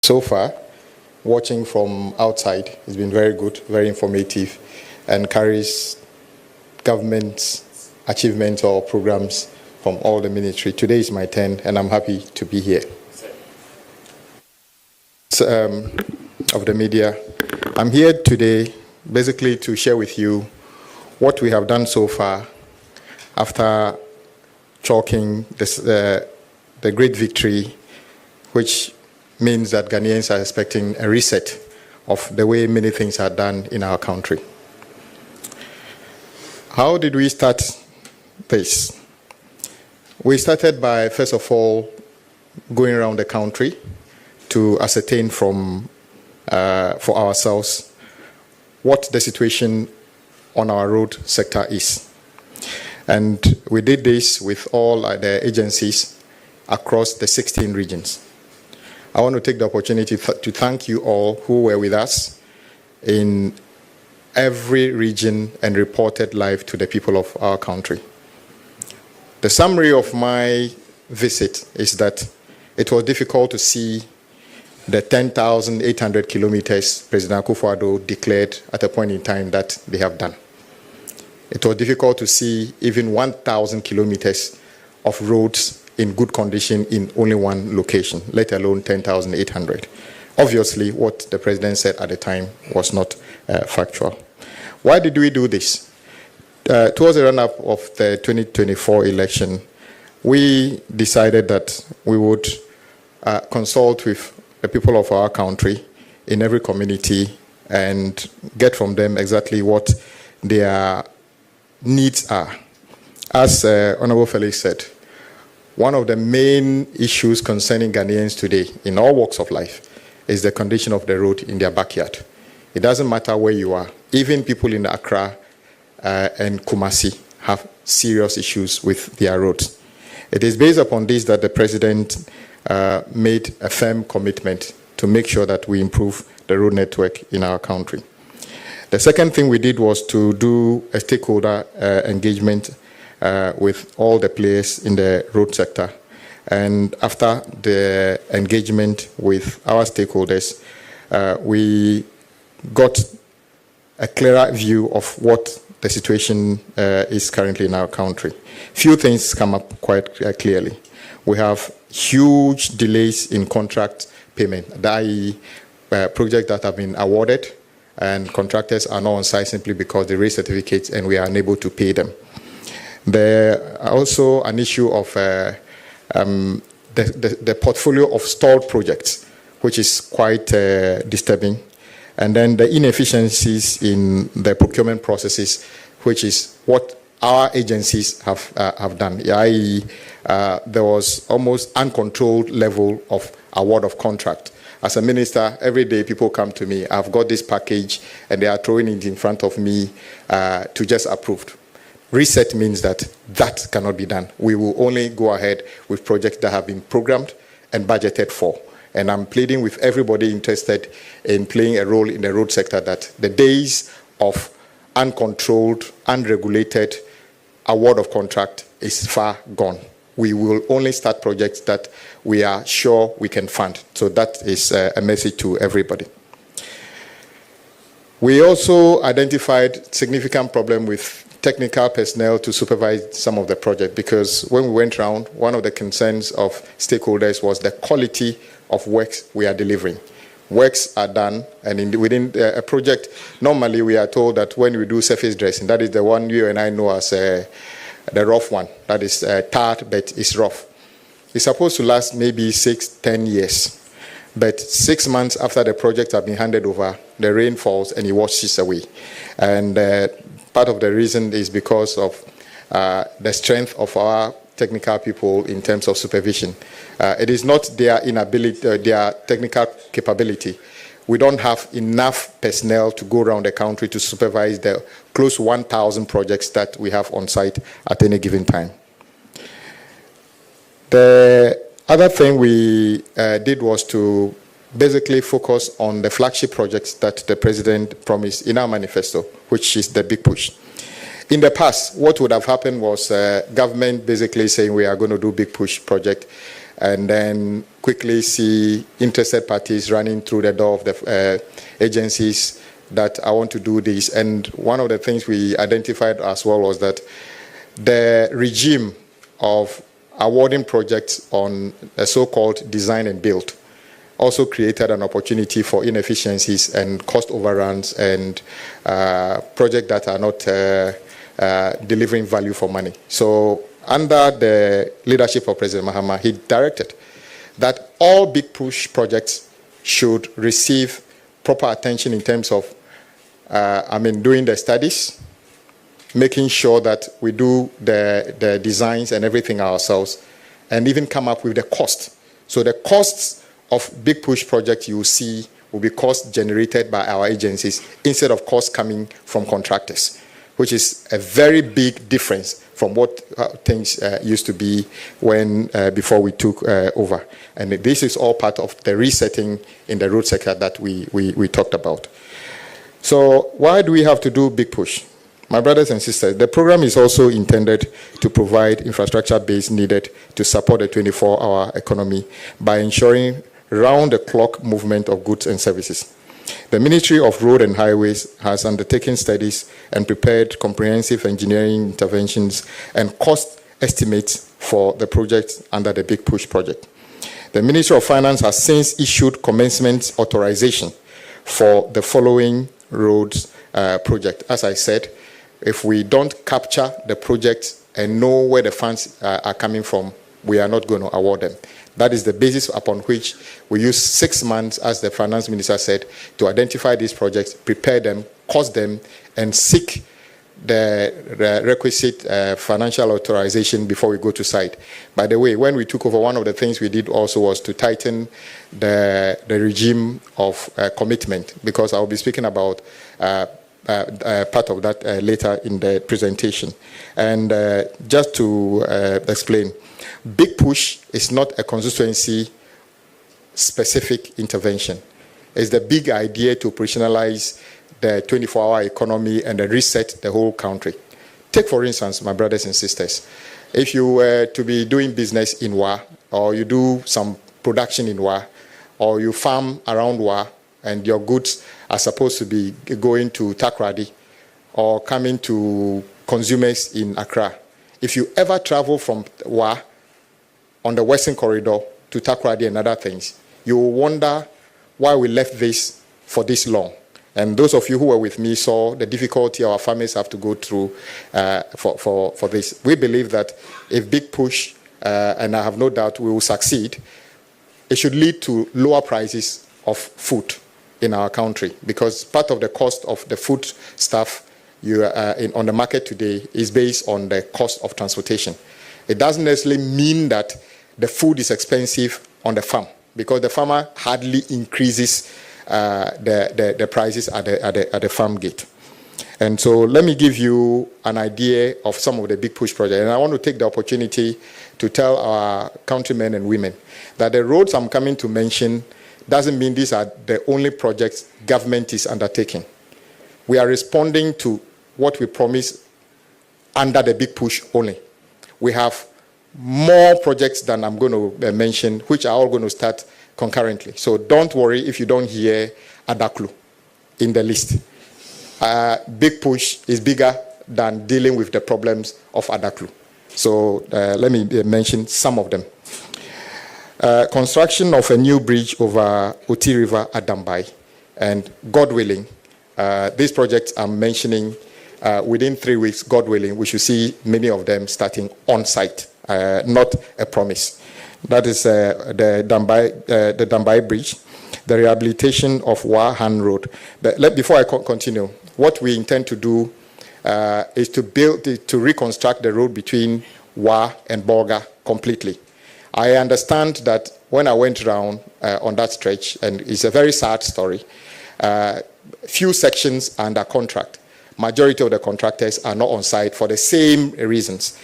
so far. Watching from outside has been very good, very informative, and carries government achievements or programs from all the ministry. Today is my turn, and I'm happy to be here. Of the media, I'm here today basically to share with you what we have done so far after chalking this, the great victory, which means that Ghanaians are expecting a reset of the way many things are done in our country. How did we start this? We started by, first of all, going around the country to ascertain from for ourselves what the situation on our road sector is. And we did this with all the agencies across the 16 regions. I want to take the opportunity to thank you all who were with us in every region and reported live to the people of our country. The summary of my visit is that it was difficult to see the 10,800 kilometers President Akufo-Addo declared at a point in time that they have done. It was difficult to see even 1,000 kilometers of roads in good condition in only one location, let alone 10,800. Obviously, what the president said at the time was not factual. Why did we do this? Towards the run-up of the 2024 election, we decided that we would consult with the people of our country in every community and get from them exactly what their needs are. As Honorable Felix said, one of the main issues concerning Ghanaians today in all walks of life is the condition of the road in their backyard. It doesn't matter where you are. Even people in Accra and Kumasi have serious issues with their roads. It is based upon this that the president made a firm commitment to make sure that we improve the road network in our country. The second thing we did was to do a stakeholder engagement with all the players in the road sector. And after the engagement with our stakeholders, we got a clearer view of what the situation is currently in our country. Few things come up quite clearly. We have huge delays in contract payment, i.e. projects that have been awarded and contractors are not on site simply because they raise certificates and we are unable to pay them. There are also an issue of the portfolio of stalled projects, which is quite disturbing. And then the inefficiencies in the procurement processes, which is what our agencies have done. I.e., there was almost uncontrolled level of award of contract. As a minister, every day people come to me, I've got this package, and they are throwing it in front of me to just approve. Reset means that that cannot be done. We will only go ahead with projects that have been programmed and budgeted for. And I'm pleading with everybody interested in playing a role in the road sector that the days of uncontrolled, unregulated award of contract is far gone. We will only start projects that we are sure we can fund. So that is a message to everybody. We also identified significant problem with technical personnel to supervise some of the project, because when we went around, one of the concerns of stakeholders was the quality of works we are delivering. Works are done, and within a project, normally we are told that when we do surface dressing, that is the one you and I know as the rough one, that is tarred but it's rough. It's supposed to last maybe 6-10 years. But 6 months after the project has been handed over, the rain falls and it washes away. And part of the reason is because of the strength of our technical people in terms of supervision. It is not their inability, their technical capability. We don't have enough personnel to go around the country to supervise the close to 1,000 projects that we have on site at any given time. The other thing we did was to basically focus on the flagship projects that the president promised in our manifesto, which is the big push. In the past, what would have happened was government basically saying we are going to do big push project, and then quickly see interested parties running through the door of the agencies that I want to do this. And one of the things we identified as well was that the regime of awarding projects on a so-called design and build also created an opportunity for inefficiencies and cost overruns and projects that are not delivering value for money. So under the leadership of President Mahama, he directed that all big push projects should receive proper attention in terms of, doing the studies, making sure that we do the designs and everything ourselves, and even come up with the cost. So the costs of big push projects you will see will be costs generated by our agencies instead of costs coming from contractors, which is a very big difference from what things used to be when before we took over. And this is all part of the resetting in the road sector that we talked about. So why do we have to do big push? My brothers and sisters, the program is also intended to provide infrastructure base needed to support the 24-hour economy by ensuring round-the-clock movement of goods and services. The Ministry of Road and Highways has undertaken studies and prepared comprehensive engineering interventions and cost estimates for the project under the Big Push project. The Ministry of Finance has since issued commencement authorization for the following roads project. As I said, if we don't capture the project and know where the funds are coming from, we are not going to award them. That is the basis upon which we use 6 months, as the finance minister said, to identify these projects, prepare them, cost them, and seek the requisite financial authorization before we go to site. By the way, when we took over, one of the things we did also was to tighten the regime of commitment, because I'll be speaking about part of that later in the presentation. And just to explain, Big Push is not a constituency-specific intervention. It's the big idea to operationalize the 24-hour economy and reset the whole country. Take, for instance, my brothers and sisters, if you were to be doing business in Wa, or you do some production in Wa, or you farm around Wa, and your goods are supposed to be going to Takoradi or coming to consumers in Accra. If you ever travel from Wa on the Western Corridor to Takoradi and other things, you will wonder why we left this for this long. And those of you who were with me saw the difficulty our farmers have to go through for this. We believe that if Big Push, and I have no doubt we will succeed, it should lead to lower prices of food in our country, because part of the cost of the food stuff on the market today is based on the cost of transportation. It doesn't necessarily mean that the food is expensive on the farm, because the farmer hardly increases the prices at the farm gate. And so let me give you an idea of some of the Big Push projects. And I want to take the opportunity to tell our countrymen and women that the roads I'm coming to mention doesn't mean these are the only projects government is undertaking. We are responding to what we promised under the Big Push only. We have more projects than I'm going to mention, which are all going to start concurrently. So don't worry if you don't hear Adaklu in the list. Big Push is bigger than dealing with the problems of Adaklu. So let me mention some of them. Construction of a new bridge over Oti River at Dambai, and God willing, these projects I'm mentioning, within 3 weeks, God willing, we should see many of them starting on site, not a promise. That is the Dambai Bridge, the rehabilitation of Wahan Road. Before I continue, what we intend to do is to reconstruct the road between Wa and Bolga completely. I understand that when I went around on that stretch, and it's a very sad story, few sections are under contract. Majority of the contractors are not on site for the same reasons.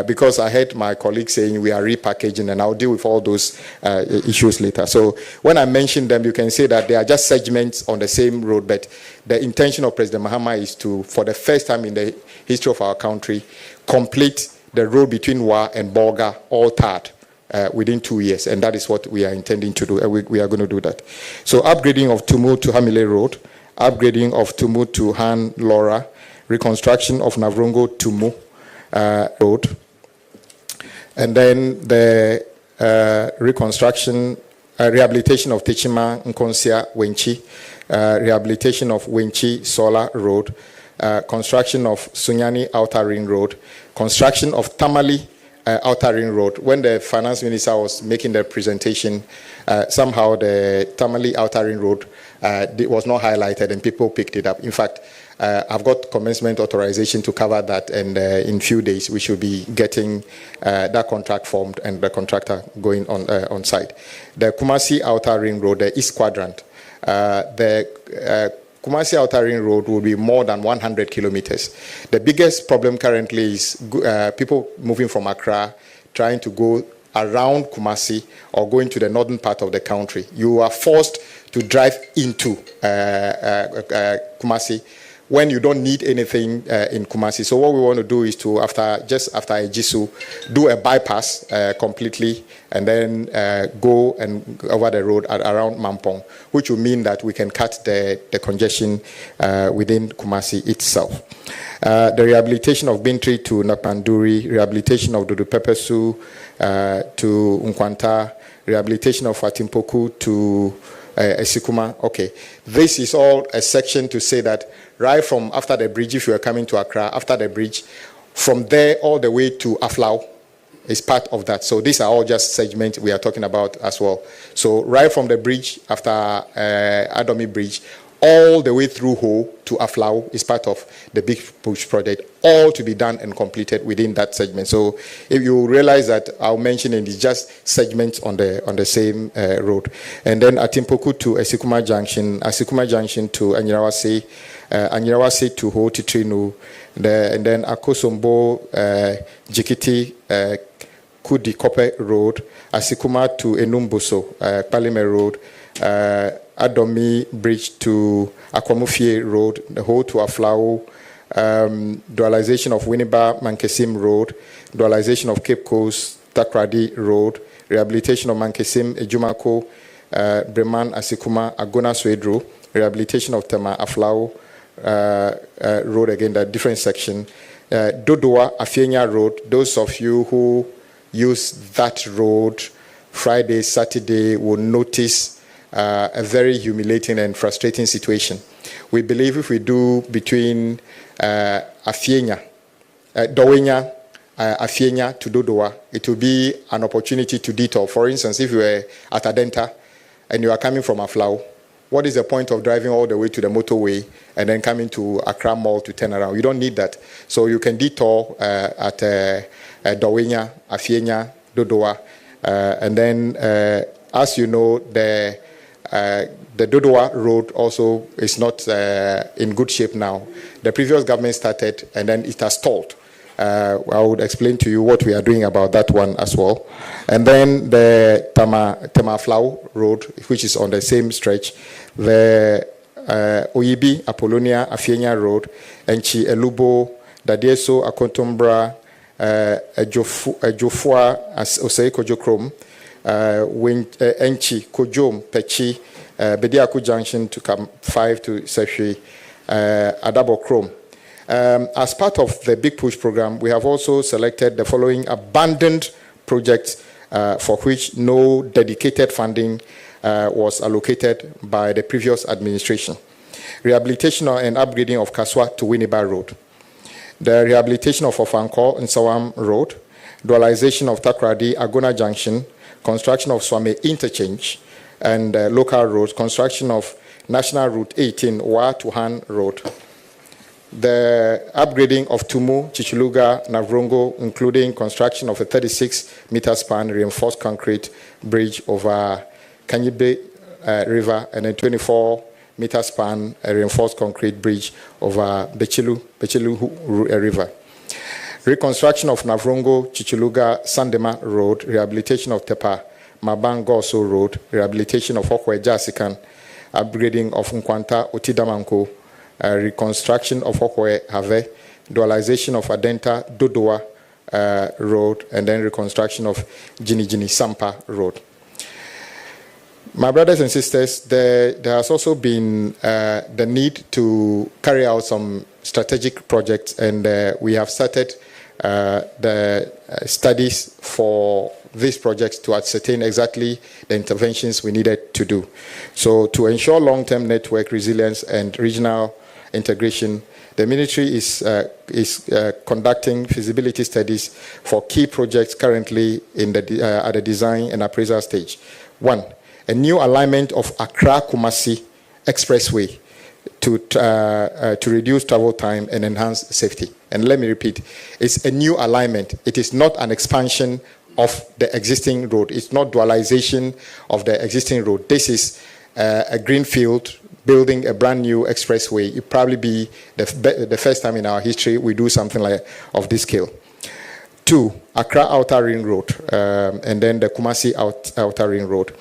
Because I heard my colleague saying we are repackaging, and I'll deal with all those issues later. So when I mention them, you can say that they are just segments on the same road, but the intention of President Mahama is to, for the first time in the history of our country, complete the road between Wa and Bolga, all tarred, within 2 years, and that is what we are intending to do. We are going to do that. So upgrading of Tumu to Hamile Road, upgrading of Tumu to Han Laura, reconstruction of Navrongo Tumu Road, and then the rehabilitation of Techima Nkonsia Wenchi, rehabilitation of Wenchi Sola Road, construction of Sunyani Outer Ring Road, construction of Tamale Outer Ring Road. When the finance minister was making the presentation, somehow the Tamale Outer Ring Road was not highlighted and people picked it up. In fact, I've got commencement authorization to cover that, and in few days we should be getting that contract formed and the contractor going on site. The Kumasi Outer Ring Road, the East Quadrant, the Kumasi Outer Ring Road will be more than 100 kilometers. The biggest problem currently is people moving from Accra trying to go around Kumasi or going to the northern part of the country. You are forced to drive into Kumasi when you don't need anything in Kumasi. So what we want to do is to, just after Ejisu, do a bypass completely and then go and over the road around Mampong, which will mean that we can cut the congestion within Kumasi itself. The rehabilitation of Bintri to Napanduri, rehabilitation of Dudupepesu to Nkwanta, rehabilitation of Fatimpoku to Esikuma. Okay, this is all a section to say that right from after the bridge, if you are coming to Accra, after the bridge, from there all the way to Aflau is part of that. So these are all just segments we are talking about as well. So right from the bridge, after Adomi Bridge, all the way through Ho to Aflau is part of the Big Push project, all to be done and completed within that segment. So if you realize that I'll mention it is just segments on the same road. And then Atimpoku to Esikuma Junction to Anyirawase, Anyirawase to Ho Titrinu, and then Akosombo, Jikiti, Kudi Kope Road, Asikuma to Enumbuso, Palime Road, Adomi Bridge to Akwamufie Road, the whole to Aflao, dualization of Winneba Mankesim Road, dualization of Cape Coast Takradi Road, rehabilitation of Mankesim Ejumako, Breman Asikuma Agona Swedro, rehabilitation of Tema Aflao Road, again, that different section. Dodoa Afienya Road, those of you who use that road Friday, Saturday will notice a very humiliating and frustrating situation. We believe if we do between Afienya, Dowenya, Afienya to Dodoa, it will be an opportunity to detour. For instance, if you were at Adenta and you are coming from Aflao, what is the point of driving all the way to the motorway and then coming to Accra Mall to turn around? You don't need that. So you can detour at Dowenya, Afienya, Dodoa, and then, as you know, the Dodoa Road also is not in good shape now. The previous government started and then it has stalled. I would explain to you what we are doing about that one as well. And then the Temaflau Road, which is on the same stretch, the Oyibi, Apollonia, Afienya Road, Enchi, Elubo, Dadieso, Akontombra, Ejofua, Osei Kojokrom, Enchi, Kojom, Pechi, Bediaku Junction to come 5 to Sefi, Adabo Chrome. As part of the Big Push program, we have also selected the following abandoned projects for which no dedicated funding was allocated by the previous administration. Rehabilitation and upgrading of Kaswa to Winneba Road. The rehabilitation of Ofanko and Sawam Road. Dualization of Takradi, Agona Junction. Construction of Swame Interchange and local roads. Construction of National Route 18, Wa to Han Road. The upgrading of Tumu, Chichuluga, Navrongo, including construction of a 36-meter span reinforced concrete bridge over Kanyibe River and a 24-meter span reinforced concrete bridge over Bechilu River. Reconstruction of Navrongo, Chichuluga, Sandema Road, rehabilitation of Tepa, Mabangoso Road, rehabilitation of Okwe Jasikan, upgrading of Nkwanta, Otidamanko, reconstruction of Okwe Have, dualization of Adenta, Dodoa, Road, and then reconstruction of Gini Sampa Road. My brothers and sisters, there has also been the need to carry out some strategic projects, and we have started the studies for these projects to ascertain exactly the interventions we needed to do. So to ensure long-term network resilience and regional integration, the ministry is conducting feasibility studies for key projects currently in at the design and appraisal stage. 1, a new alignment of Accra-Kumasi Expressway to reduce travel time and enhance safety. And let me repeat, it's a new alignment. It is not an expansion of the existing road. It's not dualization of the existing road. This is a greenfield, building a brand new expressway. It probably be the first time in our history we do something like of this scale. 2, Accra Outer Ring Road, and then the Kumasi Outer Ring Road.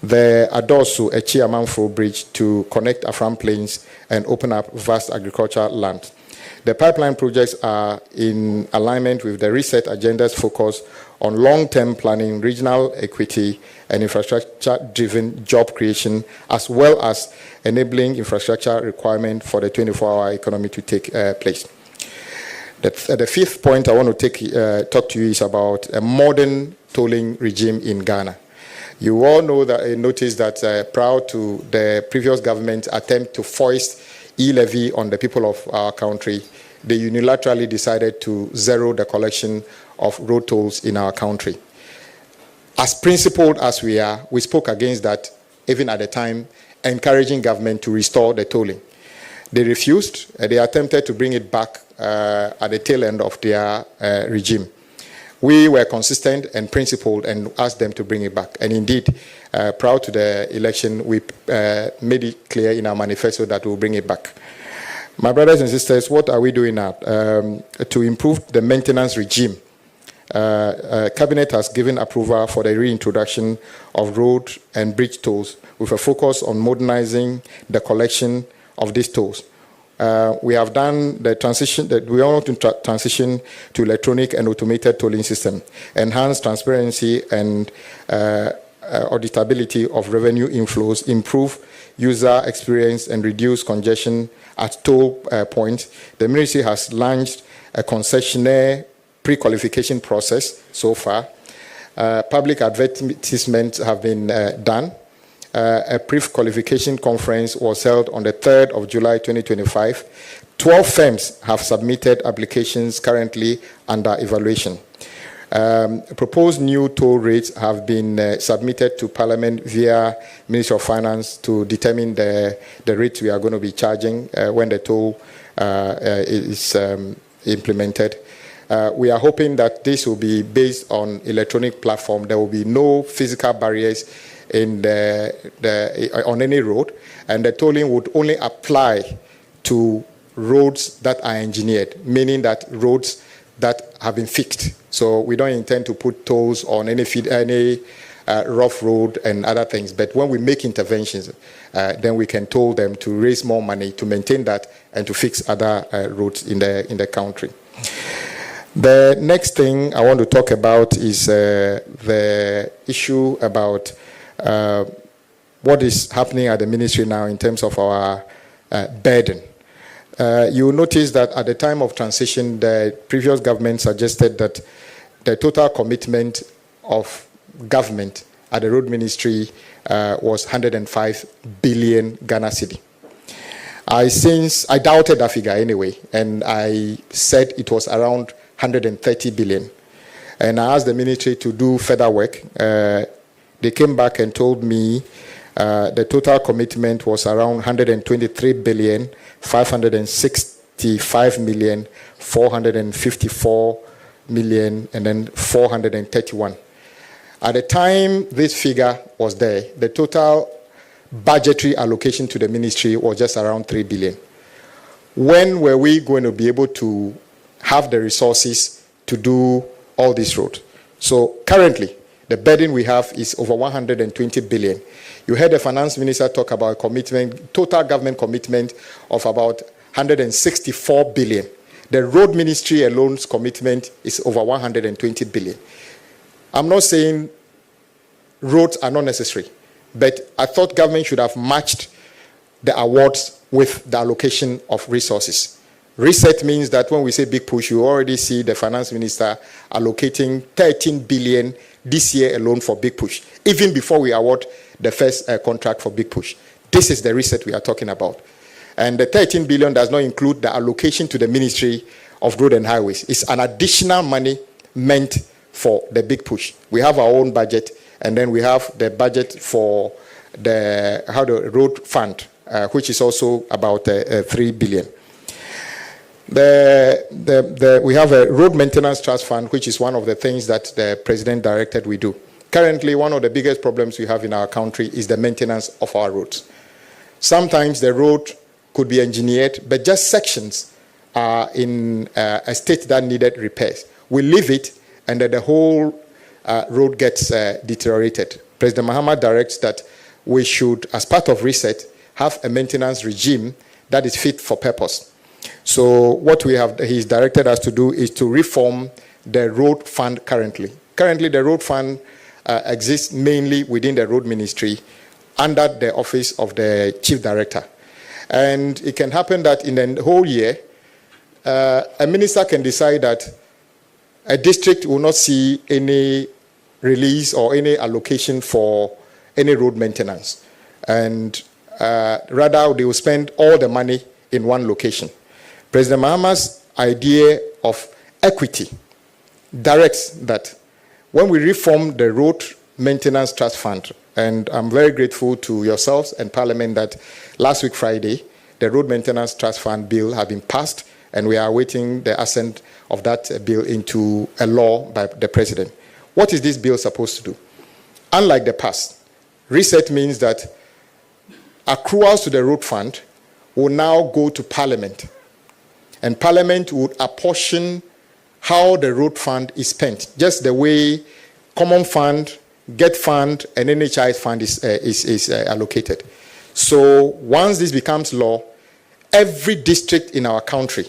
The Adosu Echiamanfo Bridge to connect Afram Plains and open up vast agricultural land. The pipeline projects are in alignment with the reset agenda's focus on long-term planning, regional equity, and infrastructure-driven job creation, as well as enabling infrastructure requirement for the 24-hour economy to take place. The 5th point I want to talk to you is about a modern tolling regime in Ghana. You all know that, notice that prior to the previous government's attempt to foist e-levy on the people of our country, they unilaterally decided to zero the collection of road tolls in our country. As principled as we are, we spoke against that even at the time, encouraging government to restore the tolling. They refused. They attempted to bring it back at the tail end of their regime. We were consistent and principled and asked them to bring it back. And indeed, prior to the election, we made it clear in our manifesto that we'll bring it back. My brothers and sisters, what are we doing now? To improve the maintenance regime, Cabinet has given approval for the reintroduction of road and bridge tolls with a focus on modernizing the collection of these tolls. We have done the transition, we want to transition to electronic and automated tolling system, enhance transparency and auditability of revenue inflows, improve user experience, and reduce congestion at toll points. The ministry has launched a concessionaire pre-qualification process so far. Public advertisements have been done. A pre-qualification conference was held on the 3rd of July 2025. 12 firms have submitted applications currently under evaluation. Proposed new toll rates have been submitted to Parliament via Ministry of Finance to determine the rates we are going to be charging when the toll is implemented. We are hoping that this will be based on electronic platform. There will be no physical barriers in on any road, and the tolling would only apply to roads that are engineered, meaning that roads that have been fixed. So we don't intend to put tolls on any rough road and other things. But when we make interventions, then we can toll them to raise more money to maintain that and to fix other roads in the country. The next thing I want to talk about is the issue about what is happening at the ministry now in terms of our burden. You will notice that at the time of transition, the previous government suggested that the total commitment of government at the road ministry was 105 billion Ghana cedi. I doubted that figure anyway, and I said it was around 130 billion. And I asked the ministry to do further work. They came back and told me the total commitment was around 123 billion, 565 million, 454 million, and then 431. At the time this figure was there, the total budgetary allocation to the ministry was just around 3 billion. When were we going to be able to have the resources to do all this road? So currently, the burden we have is over 120 billion. You heard the finance minister talk about commitment, total government commitment of about 164 billion. The road ministry alone's commitment is over 120 billion. I'm not saying roads are not necessary, but I thought government should have matched the awards with the allocation of resources. Reset means that when we say big push, you already see the finance minister allocating 13 billion this year alone for big push, even before we award the first contract for big push. This is the reset we are talking about. And the 13 billion does not include the allocation to the Ministry of Road and Highways. It's an additional money meant for the big push. We have our own budget, and then we have the budget for the road fund, which is also about 3 billion. We have a road maintenance trust fund, which is one of the things that the president directed we do. Currently, one of the biggest problems we have in our country is the maintenance of our roads. Sometimes the road could be engineered, but just sections are in a state that needed repairs. We leave it, and then the whole road gets deteriorated. President Mahama directs that we should, as part of reset, have a maintenance regime that is fit for purpose. So what he's directed us to do is to reform the road fund currently. Currently, the road fund exists mainly within the road ministry under the office of the chief director. And it can happen that in the whole year, a minister can decide that a district will not see any release or any allocation for any road maintenance. And rather, they will spend all the money in one location. President Mahama's idea of equity directs that when we reform the road maintenance trust fund, and I'm very grateful to yourselves and Parliament that last week Friday, the road maintenance trust fund bill has been passed, and we are awaiting the assent of that bill into a law by the President. What is this bill supposed to do? Unlike the past, reset means that accruals to the road fund will now go to Parliament, and Parliament would apportion how the road fund is spent, just the way Common Fund, Get Fund, and NHI Fund is allocated. So once this becomes law, every district in our country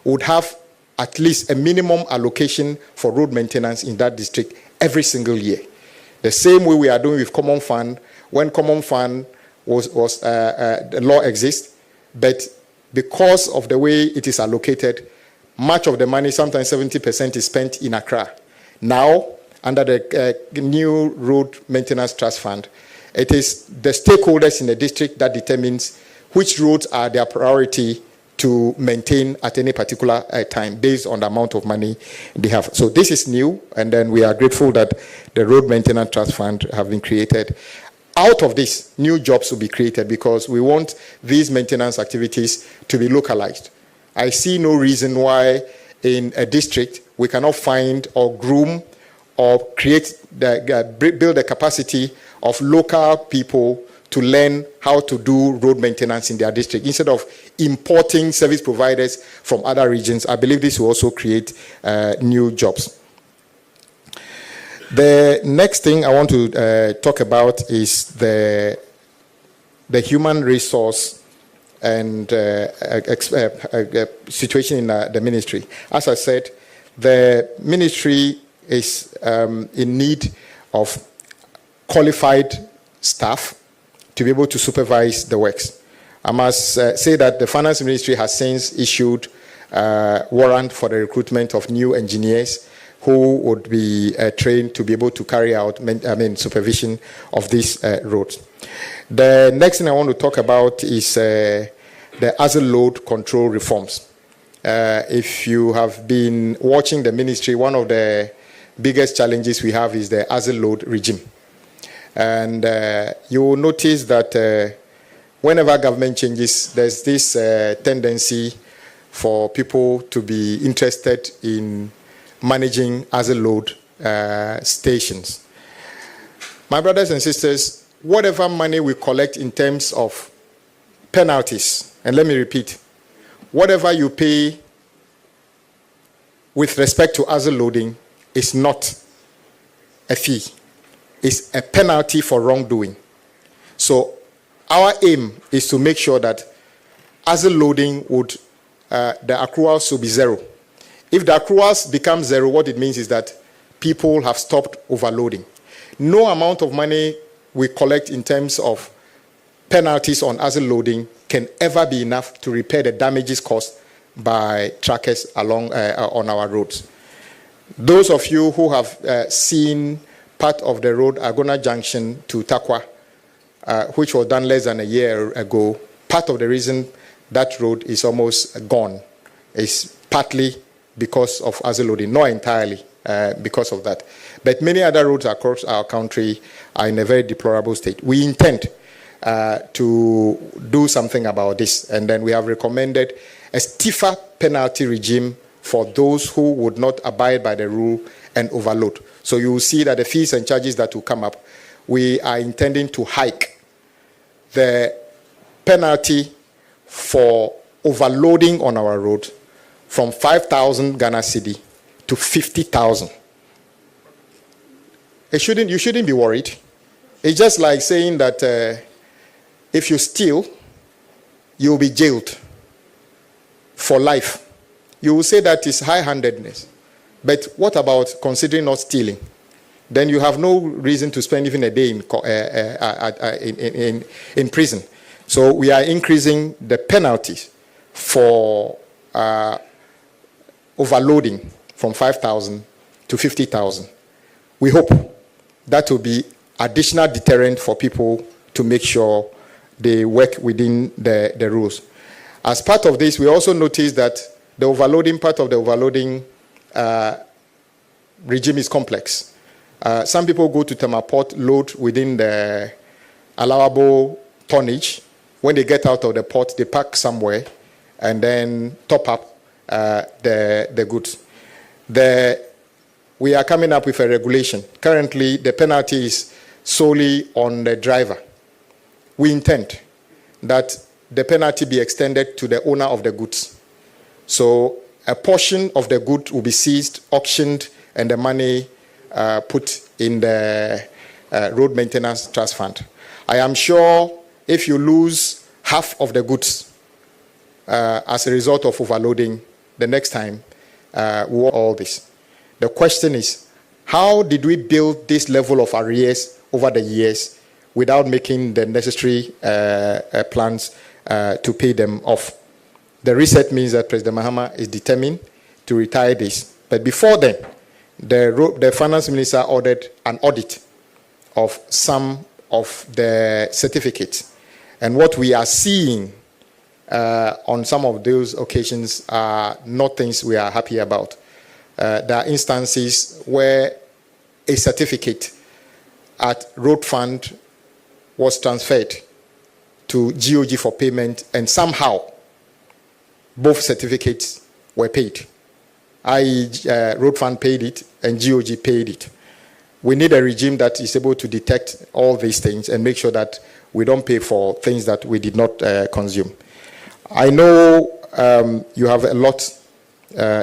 would have at least a minimum allocation for road maintenance in that district every single year. The same way we are doing with Common Fund. When Common Fund the law exists, but because of the way it is allocated, much of the money, sometimes 70%, is spent in Accra. Now, under the new road maintenance trust fund, it is the stakeholders in the district that determines which roads are their priority to maintain at any particular time based on the amount of money they have. So this is new, and then we are grateful that the road maintenance trust fund have been created. Out of this, new jobs will be created because we want these maintenance activities to be localized. I see no reason why in a district we cannot find or groom or create build the capacity of local people to learn how to do road maintenance in their district instead of importing service providers from other regions. I believe this will also create new jobs. The next thing I want to talk about is the human resource and situation in the ministry. As I said, the ministry is in need of qualified staff to be able to supervise the works. I must say that the finance ministry has since issued a warrant for the recruitment of new engineers who would be trained to be able to carry out supervision of these roads. The next thing I want to talk about is the asset load control reforms. If you have been watching the ministry, one of the biggest challenges we have is the asset load regime. And you will notice that whenever government changes, there's this tendency for people to be interested in managing asset load stations. My brothers and sisters, whatever money we collect in terms of penalties, and let me repeat, whatever you pay with respect to asset loading is not a fee. It's a penalty for wrongdoing. So our aim is to make sure that asset loading would the accruals should be zero. If the accruals become zero, what it means is that people have stopped overloading. No amount of money we collect in terms of penalties on asset loading can ever be enough to repair the damages caused by truckers along on our roads. Those of you who have seen part of the road Agona Junction to Takwa, which was done less than a year ago, part of the reason that road is almost gone is partly because of asset loading, not entirely because of that. But many other roads across our country are in a very deplorable state. We intend to do something about this, and then we have recommended a stiffer penalty regime for those who would not abide by the rule and overload. So you will see that the fees and charges that will come up, we are intending to hike the penalty for overloading on our road from 5,000 Ghana cedi to 50,000. You shouldn't be worried. It's just like saying that if you steal, you'll be jailed for life. You will say that is high-handedness. But what about considering not stealing? Then you have no reason to spend even a day in prison. So we are increasing the penalties for overloading from 5,000 to 50,000. We hope that will be additional deterrent for people to make sure they work within the rules. As part of this, we also noticed that the overloading part of the overloading regime is complex. Some people go to Tema Port, load within the allowable tonnage. When they get out of the port, they park somewhere and then top up the goods. We are coming up with a regulation. Currently, the penalty is solely on the driver. We intend that the penalty be extended to the owner of the goods. So a portion of the good will be seized, auctioned, and the money put in the road maintenance trust fund. I am sure if you lose half of the goods as a result of overloading, the next time we will all this. The question is, how did we build this level of arrears over the years without making the necessary plans to pay them off? The reset means that President Mahama is determined to retire this. But before then, the finance minister ordered an audit of some of the certificates. And what we are seeing on some of those occasions are not things we are happy about. There are instances where a certificate at Road Fund was transferred to GOG for payment, and somehow both certificates were paid. i.e., Road Fund paid it and GOG paid it. We need a regime that is able to detect all these things and make sure that we don't pay for things that we did not consume. I know you have a lot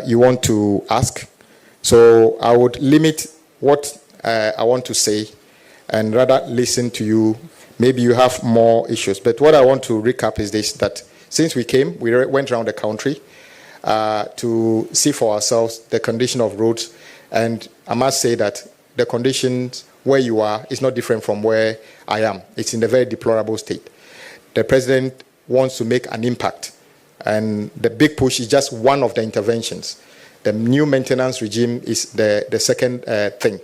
you want to ask, so I would limit what I want to say and rather listen to you. Maybe you have more issues, but what I want to recap is this, that since we came, we went around the country to see for ourselves the condition of roads, and I must say that the conditions where you are is not different from where I am. It's in a very deplorable state. The president wants to make an impact, and the big push is just one of the interventions. The new maintenance regime is the second thing.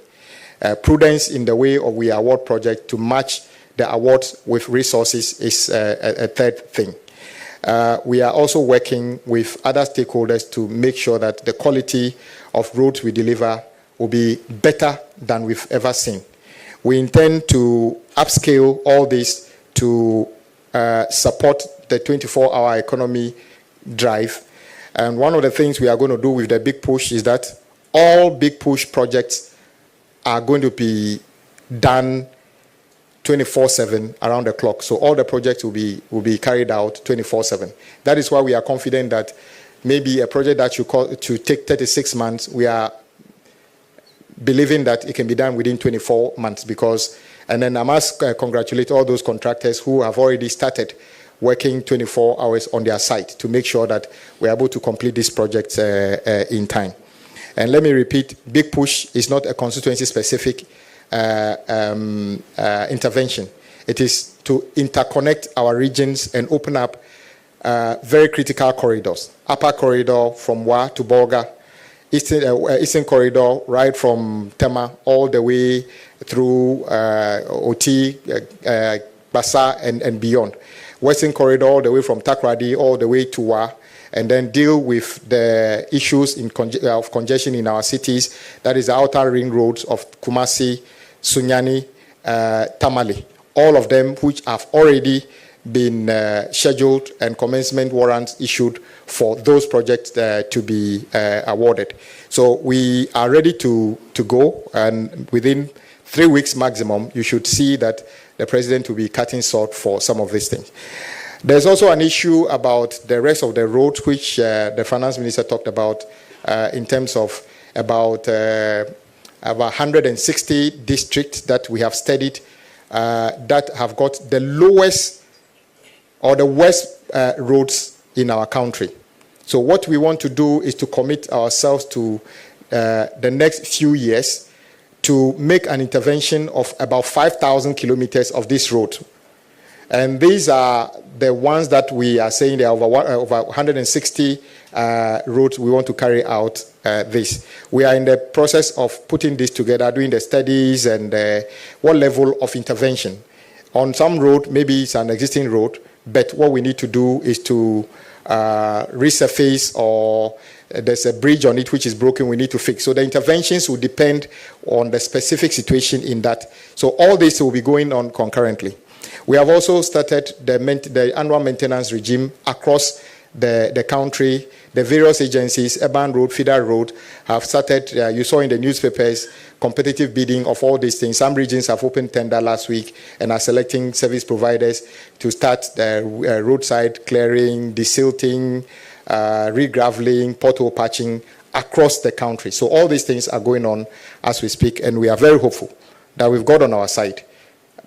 Prudence in the way of we award project to match the awards with resources is a third thing. We are also working with other stakeholders to make sure that the quality of roads we deliver will be better than we've ever seen. We intend to upscale all this to support the 24-hour economy drive. And one of the things we are going to do with the big push is that all big push projects are going to be done 24/7 around the clock. So all the projects will be carried out 24/7. That is why we are confident that maybe a project that should take 36 months, we are believing that it can be done within 24 months. And then I must congratulate all those contractors who have already started working 24 hours on their site to make sure that we're able to complete this project in time. And let me repeat, Big Push is not a constituency-specific intervention. It is to interconnect our regions and open up very critical corridors. Upper corridor from Wa to Bolga, Eastern corridor right from Tema all the way through Oti, Basa and beyond. Western corridor all the way from Takrady all the way to Wa, and then deal with the issues of congestion in our cities. That is the outer ring roads of Kumasi, Sunyani, Tamale. All of them which have already been scheduled and commencement warrants issued for those projects to be awarded. So we are ready to go, and within 3 weeks maximum, you should see that the president will be cutting short for some of these things. There's also an issue about the rest of the roads, which the finance minister talked about in terms of about 160 districts that we have studied that have got the lowest or the worst roads in our country. So what we want to do is to commit ourselves to the next few years to make an intervention of about 5,000 kilometers of this road. And these are the ones that we are saying there are over 160 roads we want to carry out this. We are in the process of putting this together, doing the studies and what level of intervention. On some road, maybe it's an existing road, but what we need to do is to resurface, or there's a bridge on it which is broken, we need to fix. So the interventions will depend on the specific situation in that. So all this will be going on concurrently. We have also started the annual maintenance regime across the country. The various agencies, Urban Road, Feeder Road, have started, you saw in the newspapers, competitive bidding of all these things. Some regions have opened tender last week and are selecting service providers to start the roadside clearing, desilting, regraveling, pothole patching across the country. So all these things are going on as we speak, and we are very hopeful that we've got on our side.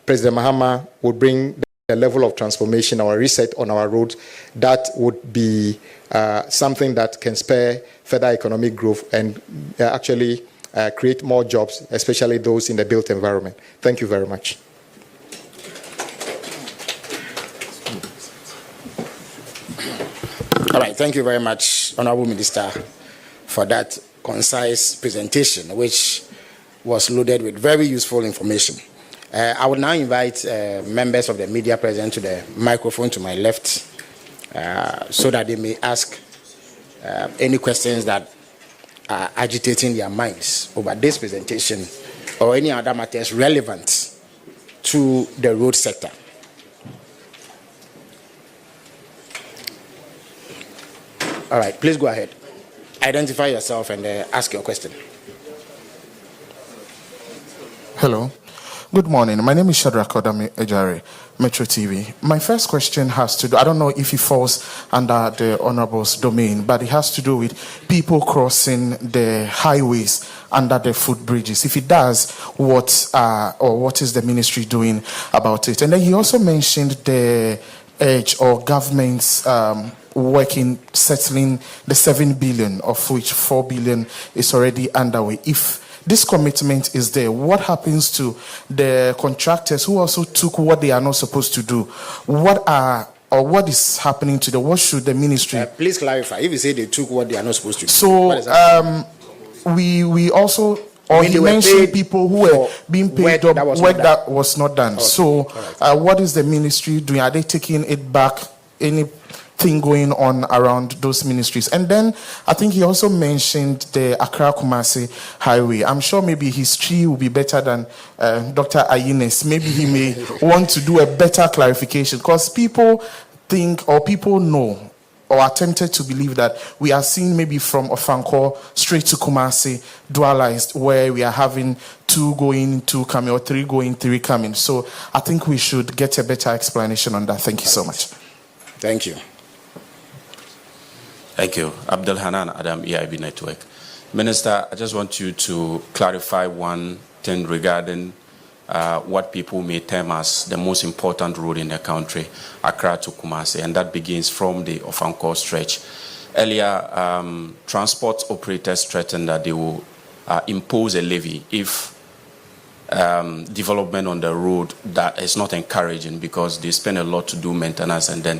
President Mahama will bring the level of transformation, our reset on our roads, that would be something that can spur further economic growth and actually create more jobs, especially those in the built environment. Thank you very much. All right, thank you very much, Honorable Minister, for that concise presentation, which was loaded with very useful information. I would now invite members of the media present to the microphone to my left so that they may ask any questions that are agitating their minds over this presentation or any other matters relevant to the road sector. All right, please go ahead. Identify yourself and ask your question. Hello. Good morning. My name is Shadrach Odame Ejare, Metro TV. My first question has to do, I don't know if it falls under the Honorable's domain, but it has to do with people crossing the highways under the footbridges. If it does, what is the ministry doing about it? And then he also mentioned the edge or government's working, settling the 7 billion, of which 4 billion is already underway. If this commitment is there, what happens to the contractors who also took what they are not supposed to do? What is happening to them? What should the ministry... Please clarify. If you say they took what they are not supposed to do. So, we also... Or he mentioned people who were being paid work that was not done. Okay. So, what is the ministry doing? Are they taking it back? Anything going on around those ministries? And then I think he also mentioned the Accra-Kumasi highway. I'm sure maybe his tree will be better than Dr. Ayines. Maybe he may want to do a better clarification, because people think, or people know, or are tempted to believe that we are seeing maybe from Ofanko straight to Kumasi dualized, where we are having 2 going, 2 coming, or 3 going, 3 coming. So I think we should get a better explanation on that. Thank you so much. Thank you. Thank you. Abdul Hanan Adam, EIB Network. Minister, I just want you to clarify one thing regarding what people may term as the most important road in the country, Accra to Kumasi, and that begins from the Ofankor stretch. Earlier, transport operators threatened that they will impose a levy if development on the road that is not encouraging, because they spend a lot to do maintenance and then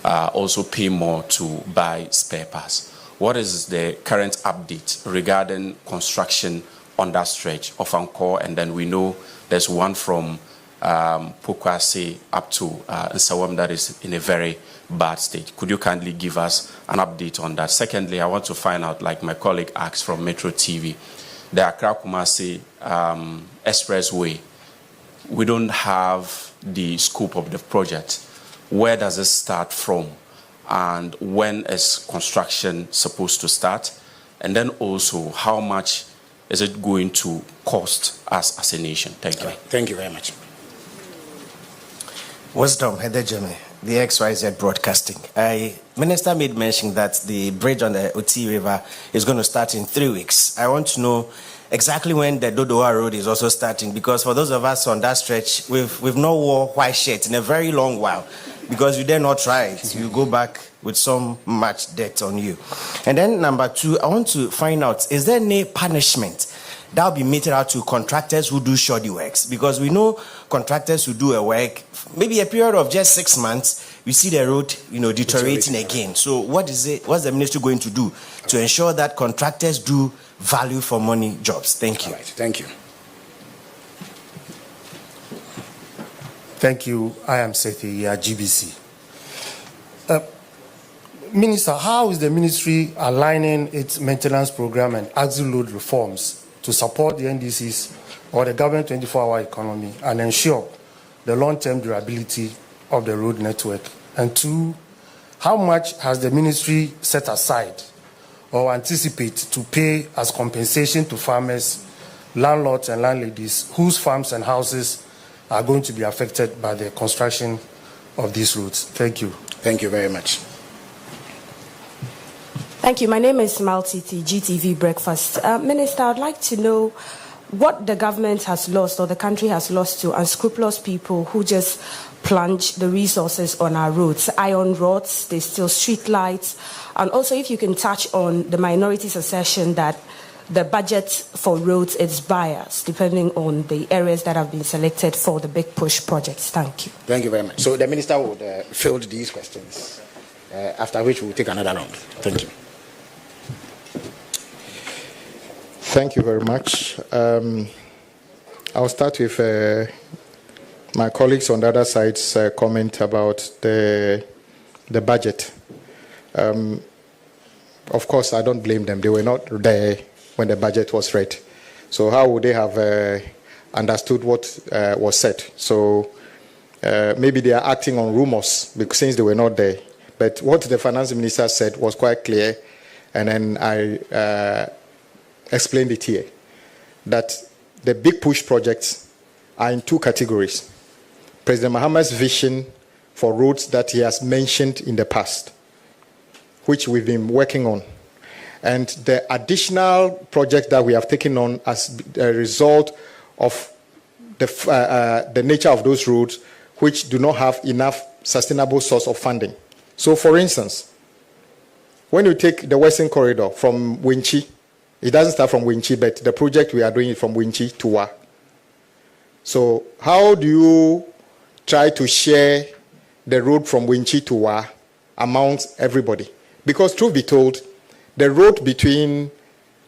also pay more to buy spare parts. What is the current update regarding construction on that stretch of Angkor? And then we know there's one from Pokwase up to Nsawam that is in a very bad state. Could you kindly give us an update on that? Secondly, I want to find out, like my colleague asked from Metro TV, the Accra-Kumasi expressway, we don't have the scope of the project. Where does it start from? And when is construction supposed to start? And then also, how much is it going to cost us as a nation? Thank you. Thank you very much. Wisdom, Heather Jeme, the XYZ Broadcasting. Minister made mention that the bridge on the Oti River is going to start in 3 weeks. I want to know exactly when the Dodowa Road is also starting, because for those of us on that stretch, we've not wore white shirts in a very long while, because you dare not try it. You go back with so much debt on you. And then number two, I want to find out, is there any punishment that will be meted out to contractors who do shoddy works? Because we know contractors who do a work, maybe a period of just 6 months, we see the road, deteriorating again. So what's the ministry going to do to ensure that contractors do value for money jobs? Thank you. All right, thank you. Thank you. I am Sethi at GBC. Minister, how is the ministry aligning its maintenance program and axle load reforms to support the NDCs or the government 24-hour economy and ensure the long-term durability of the road network? And two, how much has the ministry set aside or anticipate to pay as compensation to farmers, landlords and landladies whose farms and houses are going to be affected by the construction of these roads? Thank you. Thank you very much. Thank you. My name is Maltiti, GTV Breakfast. Minister, I'd like to know what the government has lost or the country has lost to unscrupulous people who just plunge the resources on our roads. Iron rods, there's still street lights. And also, if you can touch on the minority's assertion that the budget for roads is biased, depending on the areas that have been selected for the big push projects. Thank you. Thank you very much. So the minister would field these questions, after which we'll take another round. Thank you. Thank you very much. I'll start with my colleagues on the other side's comment about the budget. Of course, I don't blame them. They were not there when the budget was read. So how would they have understood what was said? So maybe they are acting on rumors because since they were not there. But what the finance minister said was quite clear, and then I explained it here, that the big push projects are in two categories. President Mahama's vision for roads that he has mentioned in the past, which we've been working on, and the additional projects that we have taken on as a result of the nature of those roads, which do not have enough sustainable source of funding. So, for instance, when you take the Western Corridor from Winchi, it doesn't start from Winchi, but the project we are doing is from Winchi to Wa. So how do you try to share the road from Winchi to Wa amongst everybody? Because truth be told, the road between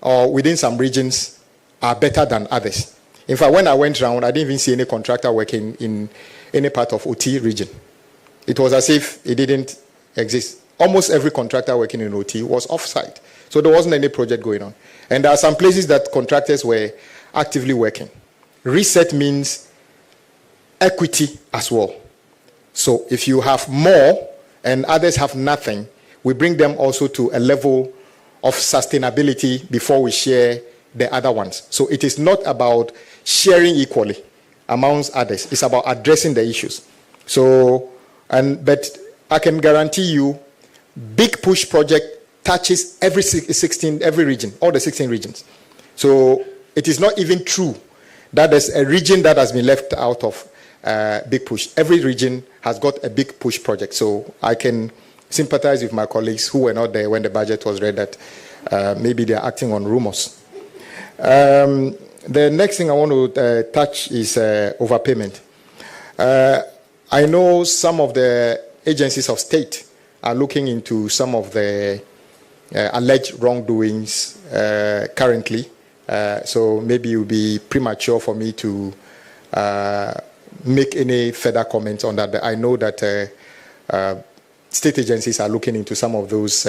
or within some regions are better than others. In fact, when I went around, I didn't even see any contractor working in any part of OT region. It was as if it didn't exist. Almost every contractor working in OT was off-site. So there wasn't any project going on. And there are some places that contractors were actively working. Reset means equity as well. So if you have more and others have nothing, we bring them also to a level of sustainability before we share the other ones. So it is not about sharing equally amongst others. It's about addressing the issues. So, but I can guarantee you, big push project touches every region, all the 16 regions. So it is not even true that is a region that has been left out of big push. Every region has got a big push project. So I can sympathize with my colleagues who were not there when the budget was read that maybe they are acting on rumors. The next thing I want to touch is overpayment. I know some of the agencies of state are looking into some of the alleged wrongdoings currently. So maybe it would be premature for me to make any further comments on that. But I know that state agencies are looking into some of those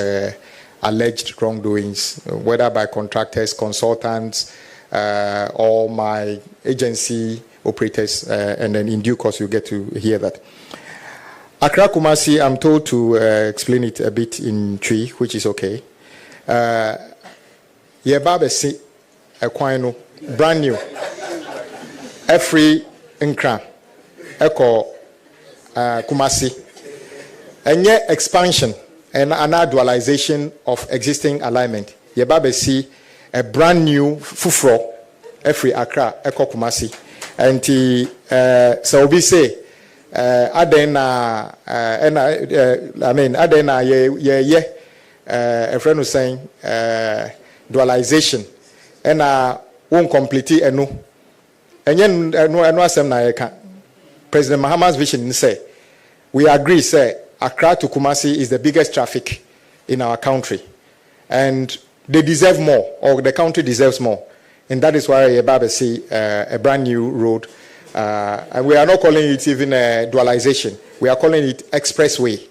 alleged wrongdoings, whether by contractors, consultants, or my agency operators, and then in due course you'll get to hear that. Accra Kumasi, I'm told to explain it a bit in Twi, which is okay. Yebabesi Equino, brand new. Every Nkra, Eko Kumasi. And yet expansion and an dualization of existing alignment. Yebabesi a brand new fufro, every Accra, Eko Kumasi. And so we say, Adena, a friend was saying, dualization, and won't complete it, no. And then, President Mahama's vision say, we agree, say, Accra to Kumasi is the biggest traffic in our country, and they deserve more, or the country deserves more. And that is why Yebaba see a brand new road. And we are not calling it even a dualization. We are calling it expressway,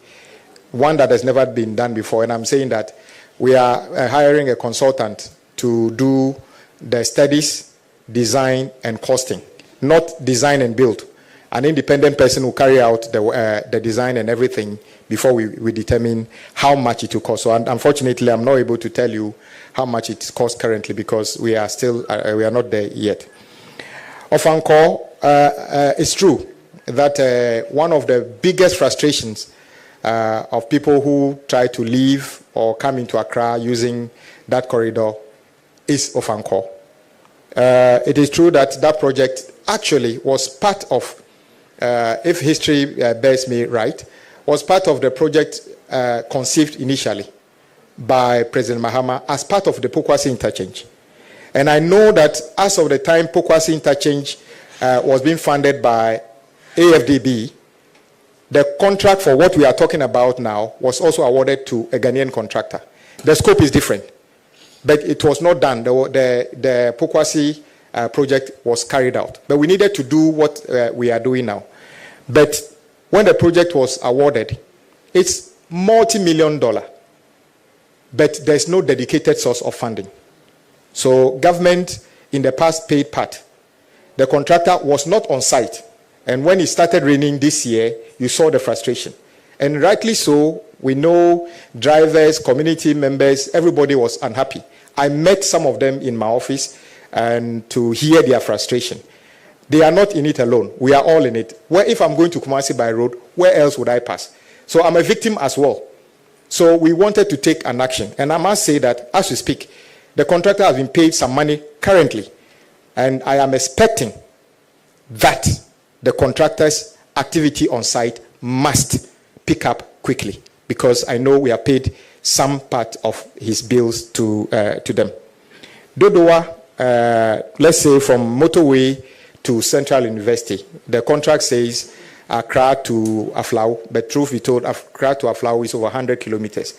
one that has never been done before. And I'm saying that we are hiring a consultant to do the studies, design, and costing, not design and build. An independent person will carry out the design and everything before we determine how much it will cost. So unfortunately, I'm not able to tell you how much it costs currently because we are still we are not there yet. Ofanko, it's true that one of the biggest frustrations of people who try to leave or come into Accra using that corridor is Ofanko. It is true that that project actually was part of, if history bears me right, was part of the project conceived initially by President Mahama as part of the Pokwasi interchange. And I know that as of the time Pokwasi interchange was being funded by AFDB, the contract for what we are talking about now was also awarded to a Ghanaian contractor. The scope is different, but it was not done. The Pokwasi project was carried out. But we needed to do what we are doing now. But when the project was awarded, it's multi-million-dollar, but there's no dedicated source of funding. So government in the past paid part. The contractor was not on site. And when it started raining this year, you saw the frustration. And rightly so, we know drivers, community members, everybody was unhappy. I met some of them in my office and to hear their frustration. They are not in it alone. We are all in it. Where if I'm going to Kumasi by road, where else would I pass? So I'm a victim as well. So we wanted to take an action. And I must say that as we speak, the contractor has been paid some money currently. And I am expecting that the contractor's activity on site must pick up quickly because I know we have paid some part of his bills to them. Dodowa, let's say from motorway to Central University, the contract says Accra to Aflau, but truth be told, Accra to Aflau is over 100 kilometers.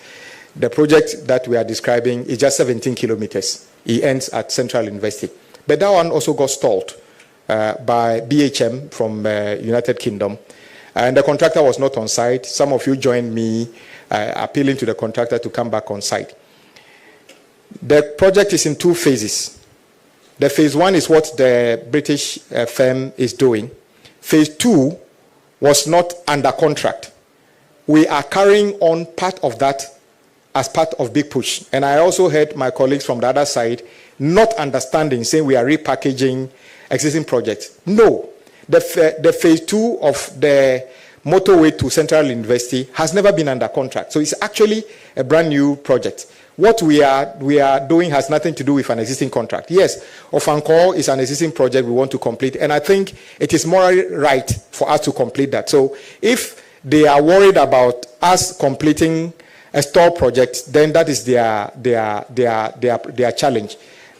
The project that we are describing is just 17 kilometers. It ends at Central University. But that one also got stalled by BHM from United Kingdom. And the contractor was not on site. Some of you joined me appealing to the contractor to come back on site. The project is in two phases. The phase one is what the British firm is doing. Phase two was not under contract. We are carrying on part of that as part of Big Push. And I also heard my colleagues from the other side not understanding, saying we are repackaging existing projects. No. The phase two of the motorway to Central University has never been under contract. So it's actually a brand new project. What we are doing has nothing to do with an existing contract. Yes, Ofankor is an existing project we want to complete, and I think it is morally right for us to complete that. So if they are worried about us completing a store project, then that is their challenge.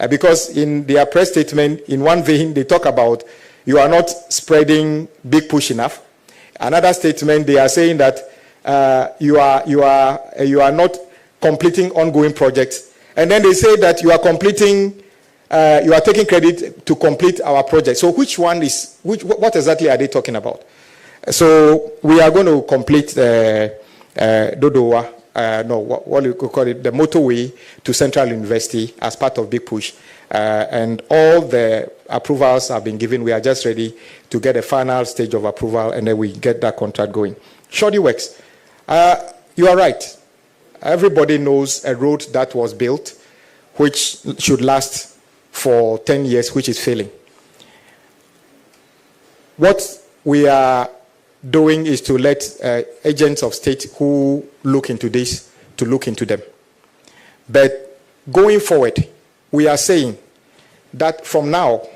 Because in their press statement, in one vein, they talk about you are not spreading big push enough. Another statement, they are saying that you are not completing ongoing projects. And then they say that you are completing, you are taking credit to complete our project. So which one is, what exactly are they talking about? So we are going to complete Dodowa, what do you call it, the motorway to Central University as part of Big Push. And all the approvals have been given. We are just ready to get a final stage of approval, and then we get that contract going. Shoddy works. You are right. Everybody knows a road that was built, which should last for 10 years, which is failing. What we are doing is to let agents of state who look into this to look into them. But going forward, we are saying that from now,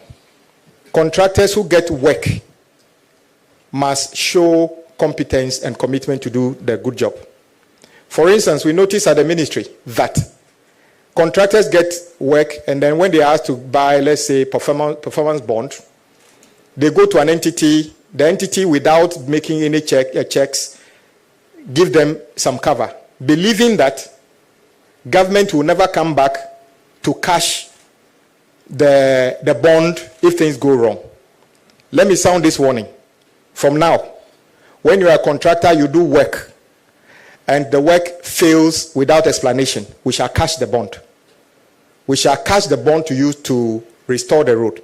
contractors who get work must show competence and commitment to do the good job. For instance, we notice at the ministry that contractors get work, and then when they are asked to buy, let's say, performance bond, they go to an entity, the entity, without making any checks, give them some cover, believing that government will never come back to cash the bond if things go wrong. Let me sound this warning. From now, when you are a contractor, you do work, and the work fails without explanation, we shall cash the bond. We shall cash the bond to use to restore the road.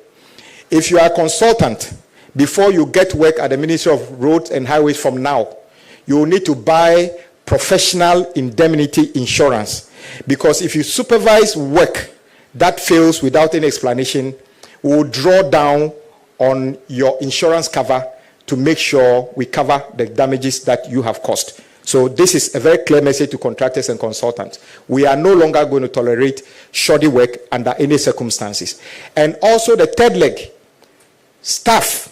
If you are a consultant, before you get work at the Ministry of Roads and Highways from now, you will need to buy professional indemnity insurance. Because if you supervise work that fails without any explanation, we will draw down on your insurance cover to make sure we cover the damages that you have caused. So this is a very clear message to contractors and consultants. We are no longer going to tolerate shoddy work under any circumstances. And also the third leg, staff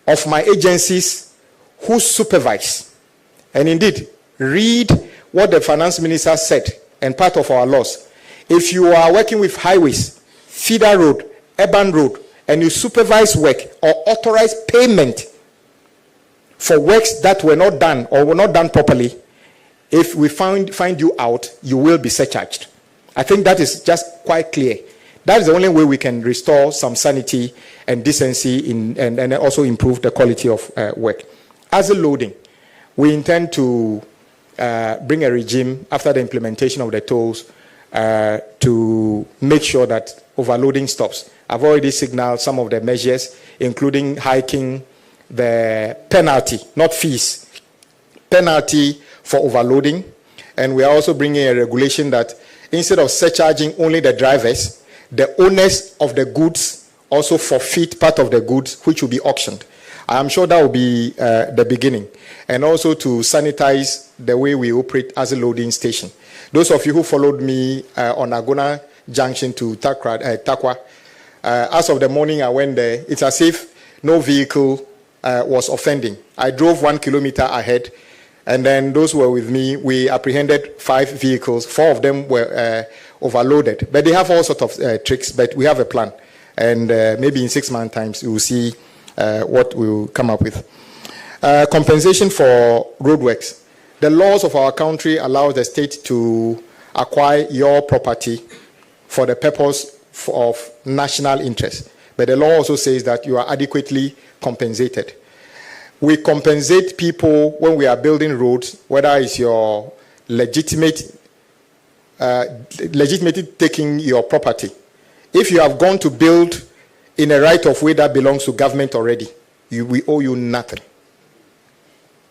of my agencies who supervise. And indeed, read what the finance minister said and part of our laws. If you are working with highways, feeder road, urban road, and you supervise work or authorize payment for works that were not done or were not done properly, if we find you out, you will be surcharged. I think that is just quite clear. That is the only way we can restore some sanity and decency and also improve the quality of work. As a loading, we intend to bring a regime after the implementation of the tolls to make sure that overloading stops. I've already signaled some of the measures, including hiking the penalty, not fees, penalty for overloading. And we are also bringing a regulation that instead of surcharging only the drivers, the owners of the goods also forfeit part of the goods, which will be auctioned. I am sure that will be the beginning. And also to sanitize the way we operate as a loading station. Those of you who followed me on Agona Junction to Takwa, as of the morning I went there, it's as if no vehicle was offending. I drove 1 kilometer ahead, and then those who were with me, we apprehended 5 vehicles. 4 of them were overloaded. But they have all sorts of tricks, but we have a plan. And maybe in 6 months' time, you will see what we will come up with. Compensation for roadworks. The laws of our country allow the state to acquire your property for the purpose of national interest. But the law also says that you are adequately compensated. We compensate people when we are building roads, whether it's your legitimately taking your property. If you have gone to build in a right of way that belongs to government already, we owe you nothing.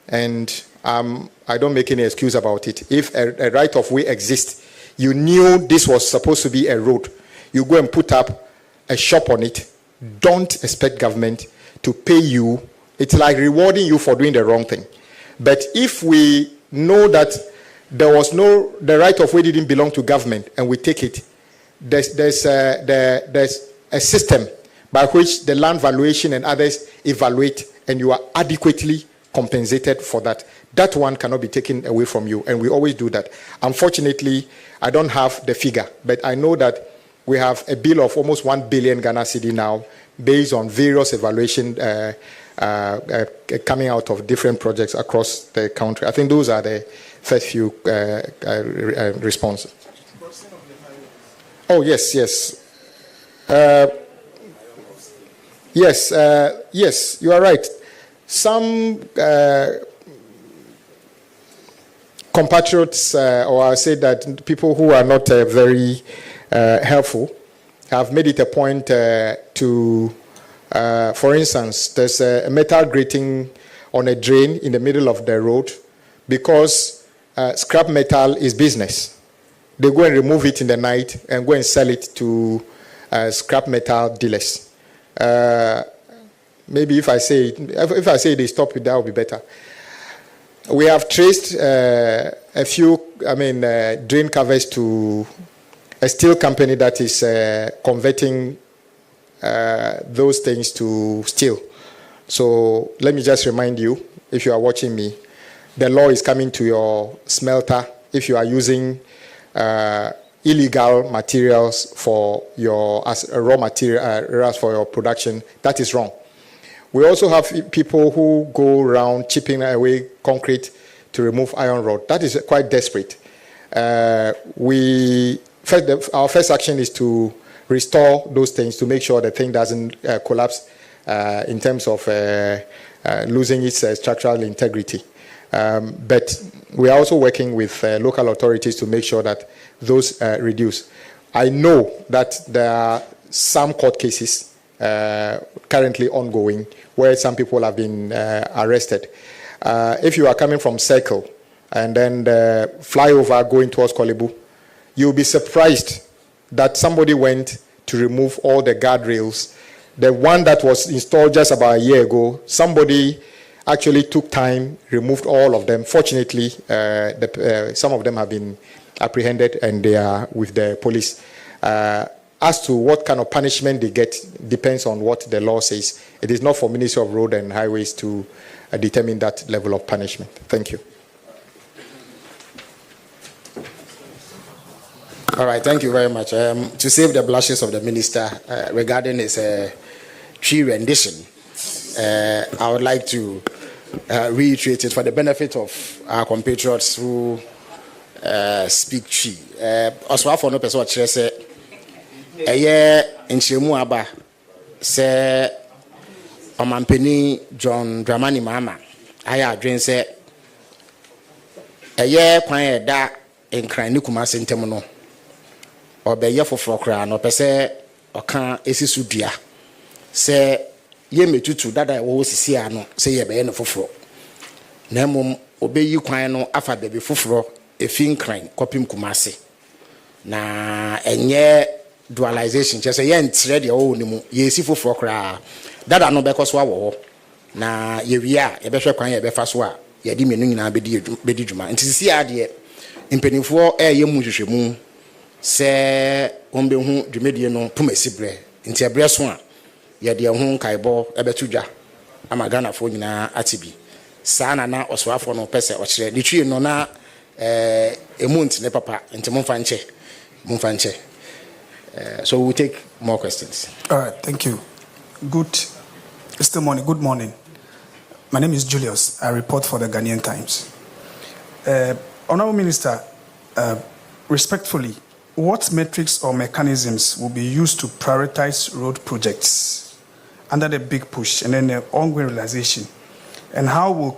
And I don't make any excuse about it. If a right of way exists, you knew this was supposed to be a road, you go and put up a shop on it. Don't expect government to pay you. It's like rewarding you for doing the wrong thing. But if we know that the right of way didn't belong to government and we take it, there's a system by which the land valuation and others evaluate, and you are adequately compensated for that. That one cannot be taken away from you, and we always do that. Unfortunately, I don't have the figure, but I know that we have a bill of almost 1 billion Ghana cedi now, based on various evaluation coming out of different projects across the country. I think those are the first few responses. Oh, yes. Yes, you are right. Some compatriots, or I say that people who are not very helpful, have made it a point to, for instance, there's a metal grating on a drain in the middle of the road because scrap metal is business. They go and remove it in the night and go and sell it to scrap metal dealers. Maybe if I say they stop it, that will be better. We have traced a few, drain covers to a steel company that is converting those things to steel. So let me just remind you, if you are watching me, the law is coming to your smelter if you are using illegal materials for your raw materials for your production. That is wrong. We also have people who go around chipping away concrete to remove iron rod. That is quite desperate. Our first action is to restore those things to make sure the thing doesn't collapse in terms of losing its structural integrity. But we are also working with local authorities to make sure that those reduce. I know that there are some court cases currently ongoing where some people have been arrested. If you are coming from Circle and then the flyover going towards Kolebu, you'll be surprised that somebody went to remove all the guardrails. The one that was installed just about a year ago, somebody actually took time, removed all of them. Fortunately, some of them have been apprehended and they are with the police. As to what kind of punishment they get depends on what the law says. It is not for Ministry of Road and Highways to determine that level of punishment. Thank you. All right, thank you very much. To save the blushes of the minister regarding his tree rendition, I would like to reiterate it for the benefit of our compatriots who speak tree. Also, for no person say, nchemu aba se omampeni John Dramani Mahama aya adwen se kwan da enkran ni kuma sentem no obeye foforo kra no pese oka esisu dua se ye metutu dada wo sisi ano se ye be no foforo na mom obeyi kwan no afa bebe foforo efi nkran kopim kumase na enye dualization just say yentre de o ni mu ye si foforo kra dada no be koso awo na ye wi a ye be hwe kwan ye be fa so a ye di menu nyina bedi djuma ntisi ade mpenifo ye mu hwehwemu se ombe hu dwumedie no pomasibre nti ebre so a ye de hu kaibo ebetudwa amagana fo nyina atibi sana na oswafo no pese o kire de twi no na emunt ne papa nti momfa nche. So we'll take more questions. All right, thank you. Good morning. My name is Julius. I report for the Ghanaian Times. Honorable Minister, respectfully, what metrics or mechanisms will be used to prioritize road projects under the big push and then the ongoing realization? And how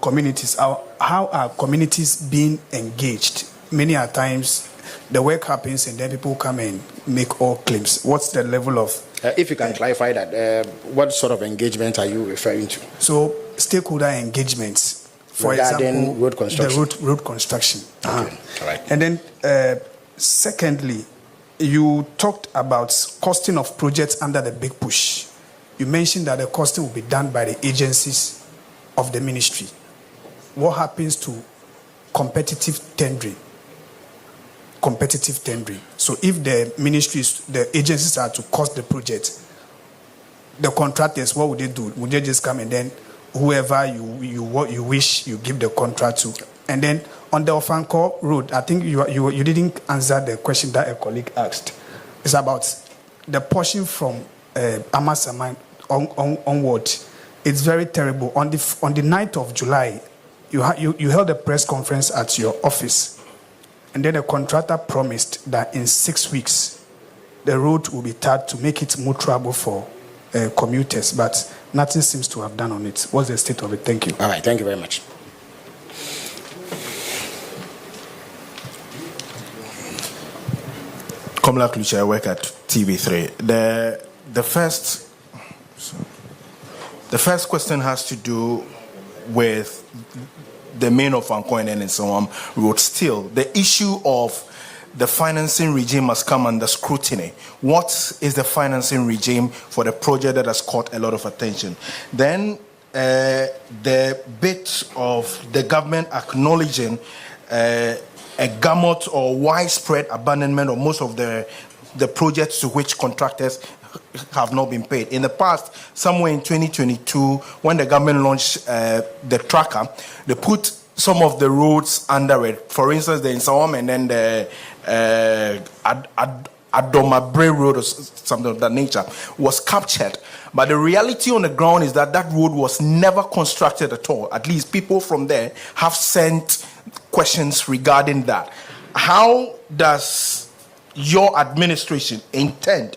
are communities being engaged? Many a times the work happens and then people come and make all claims. What's the level of... if you can clarify that, what sort of engagement are you referring to? So, stakeholder engagements. For regarding example, road construction. The road construction. Okay. All right. And then, secondly, you talked about costing of projects under the big push. You mentioned that the costing will be done by the agencies of the ministry. what happens to competitive tendering. So if the ministries, the agencies are to cost the project, the contractors, what would they do? Would they just come and then whoever you wish, you give the contract to? And then on the Ofanko Road, I think you didn't answer the question that a colleague asked. It's about the portion from Amasaman onward. It's very terrible. On the 9th of July, you held a press conference at your office. And then the contractor promised that in 6 weeks, the road will be tarred to make it more trouble for commuters. But nothing seems to have done on it. What's the state of it? Thank you. All right, thank you very much. Komla Kluche, I work at TV3. The first question has to do with the main of Ankoin and so on road. Still, the issue of the financing regime must come under scrutiny. What is the financing regime for the project that has caught a lot of attention? Then the bit of the government acknowledging a gamut or widespread abandonment of most of the projects to which contractors have not been paid. In the past, somewhere in 2022, when the government launched the tracker, they put some of the roads under it. For instance, the Insawam and then the Adomabre Road or something of that nature was captured. But the reality on the ground is that that road was never constructed at all. At least people from there have sent questions regarding that. How does your administration intend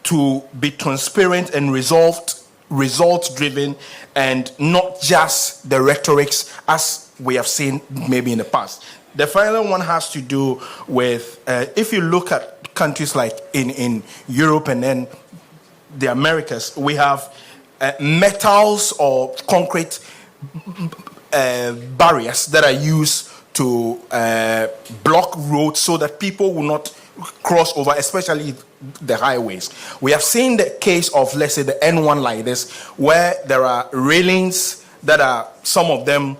to be transparent and results-driven and not just the rhetorics as we have seen maybe in the past? The final one has to do with, if you look at countries like in Europe and then the Americas, we have metals or concrete barriers that are used to block roads so that people will not cross over, especially the highways. We have seen the case of, let's say, the N1 like this, where there are railings that are, some of them,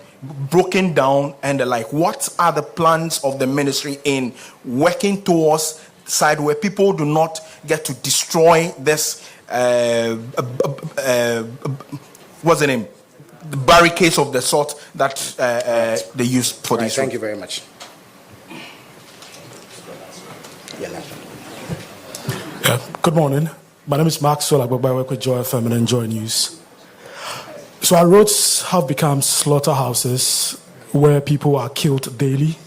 broken down, and they're like, what are the plans of the ministry in working towards side where people do not get to destroy this, what's the name? The barricades of the sort that they use for this. Thank you very much. Good morning. My name is Mark Solagbo. I work with Joy FM and Enjoy News. So our roads have become slaughterhouses where people are killed daily.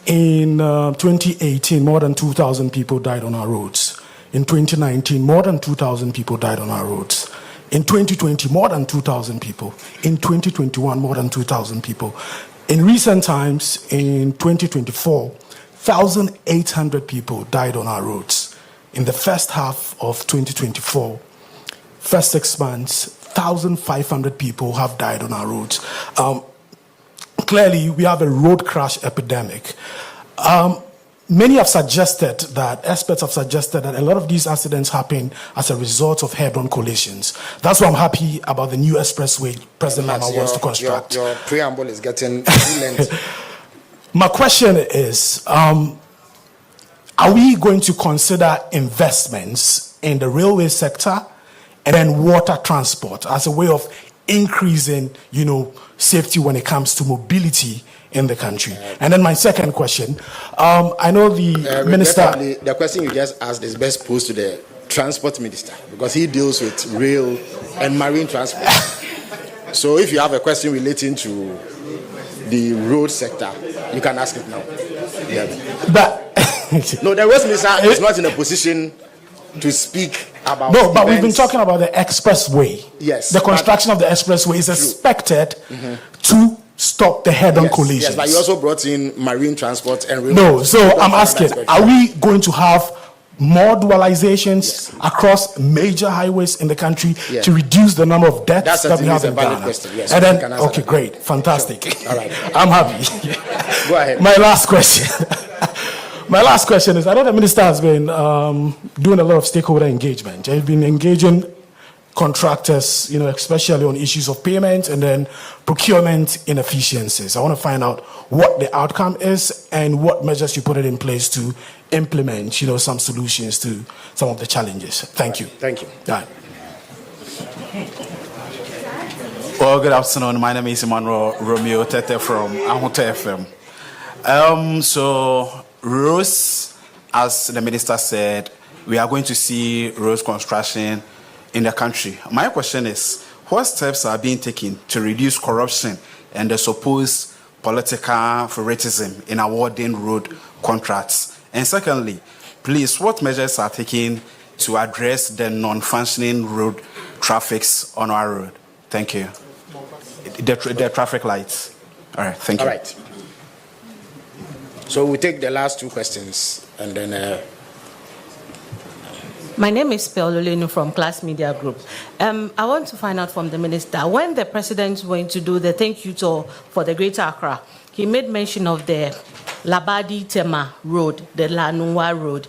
In 2018, more than 2,000 people died on our roads. In 2019, more than 2,000 people died on our roads. In 2020, more than 2,000 people. In 2021, more than 2,000 people. In recent times, in 2024, 1,800 people died on our roads. In the first half of 2024, first 6 months, 1,500 people have died on our roads. Clearly, we have a road crash epidemic. Many have suggested that, experts have suggested that a lot of these accidents happen as a result of head-on collisions. That's why I'm happy about the new expressway President Mahama wants to construct. Your preamble is getting lengthy. My question is, are we going to consider investments in the railway sector and then water transport as a way of increasing, safety when it comes to mobility in the country? And then my second question, I know the minister... The question you just asked is best posed to the transport minister because he deals with rail and marine transport. So if you have a question relating to the road sector, you can ask it now. Yeah. But no, the road minister is not in a position to speak about. No, but we've been talking about the expressway. Yes. The construction of the expressway is expected to stop the head-on collisions. Yes, but you also brought in marine transport and rail. No, so I'm asking, are we going to have more dualizations across major highways in the country to reduce the number of deaths that we have in Ghana? Yes, and then, okay, great, fantastic. Sure. All right. I'm happy. Go ahead. My last question. My last question is, I know the minister has been doing a lot of stakeholder engagement. He's been engaging contractors, especially on issues of payment and then procurement inefficiencies. I want to find out what the outcome is and what measures you put it in place to implement, some solutions to some of the challenges. Thank you. Thank you. Yeah. Well, good afternoon. My name is Emmanuel Romeo Tete from Ahota FM. So, roads, as the minister said, we are going to see roads construction in the country. My question is, what steps are being taken to reduce corruption and the supposed political favoritism in awarding road contracts? And secondly, please, what measures are taken to address the non-functioning road traffics on our road? Thank you. The traffic lights. All right, thank you. All right. So we'll take the last two questions and then... My name is Peololenu from Class Media Group. I want to find out from the minister, when the president went to do the thank you tour for the Greater Accra, he made mention of the Labadi-Tema Road, the Lanua Road.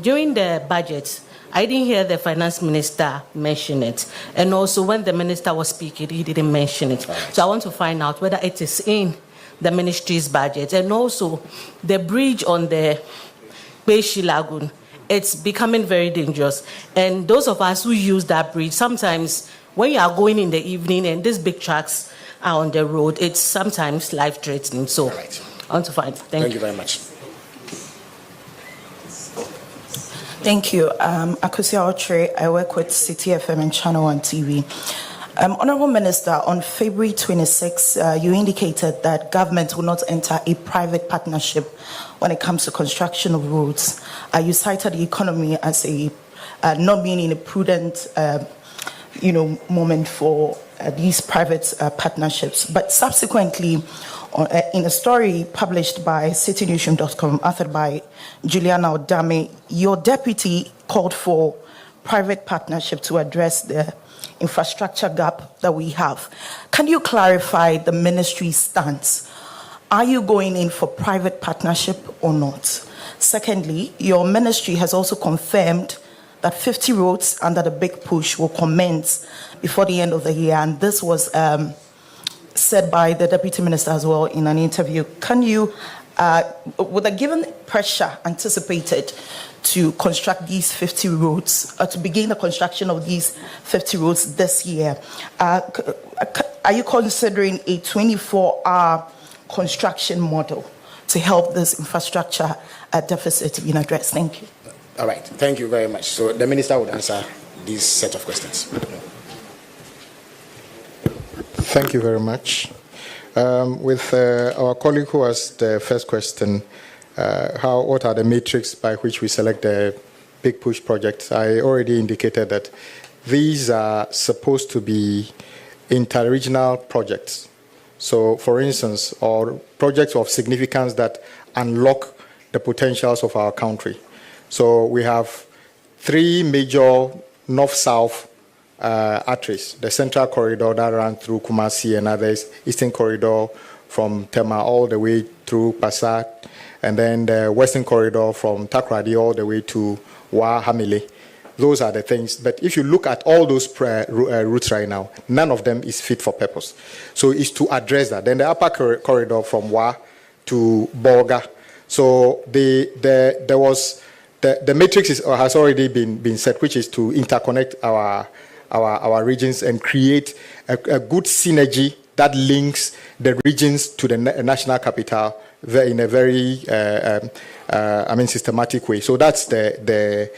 During the budget, I didn't hear the finance minister mention it. And also when the minister was speaking, he didn't mention it. So I want to find out whether it is in the ministry's budget. And also the bridge on the Ghpage Lagoon, it's becoming very dangerous. And those of us who use that bridge, sometimes when you are going in the evening and these big trucks are on the road, it's sometimes life-threatening. So right. I want to find. Thank you very much. Thank you. Akosia Otre, I work with City FM and Channel 1 TV. Honorable Minister, on February 26, you indicated that government will not enter a private partnership when it comes to construction of roads. You cited the economy as a not being in a prudent, moment for these private partnerships. But subsequently, in a story published by citynewsroom.com, authored by Juliana Odame, your deputy called for private partnership to address the infrastructure gap that we have. Can you clarify the ministry's stance? Are you going in for private partnership or not? Secondly, your ministry has also confirmed that 50 roads under the big push will commence before the end of the year, and this was said by the deputy minister as well in an interview. Can you, with the given pressure anticipated to construct these 50 roads, to begin the construction of these 50 roads this year, are you considering a 24-hour construction model to help this infrastructure deficit being addressed? Thank you. All right. Thank you very much. So the minister would answer this set of questions. Thank you very much. With our colleague who asked the first question, what are the metrics by which we select the big push projects? I already indicated that these are supposed to be inter-regional projects. So, for instance, or projects of significance that unlock the potentials of our country. So we have 3 major north-south arteries: the Central Corridor that runs through Kumasi and others, Eastern Corridor from Tema all the way through Passat, and then the Western Corridor from Takoradi all the way to Hamile. Those are the things. But if you look at all those routes right now, none of them is fit for purpose. So it's to address that. Then the upper corridor from Wa to Bolga. So there was the matrix has already been set, which is to interconnect our regions and create a good synergy that links the regions to the national capital in a very systematic way. So that's the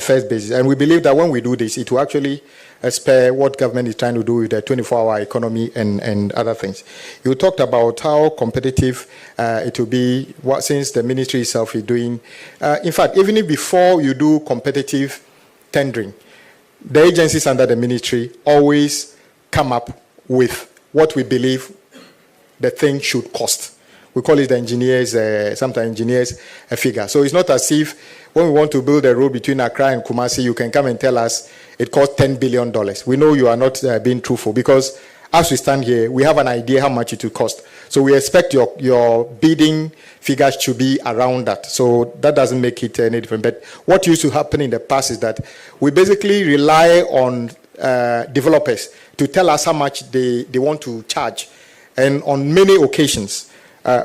first basis. And we believe that when we do this, it will actually spare what government is trying to do with the 24-hour economy and other things. You talked about how competitive it will be since the ministry itself is doing. In fact, even if before you do competitive tendering, the agencies under the ministry always come up with what we believe the thing should cost. We call it the engineers, sometimes engineers a figure. So it's not as if when we want to build a road between Accra and Kumasi, you can come and tell us it costs $10 billion. We know you are not being truthful because as we stand here, we have an idea how much it will cost. So we expect your bidding figures to be around that. So that doesn't make it any different. But what used to happen in the past is that we basically rely on developers to tell us how much they want to charge. And on many occasions,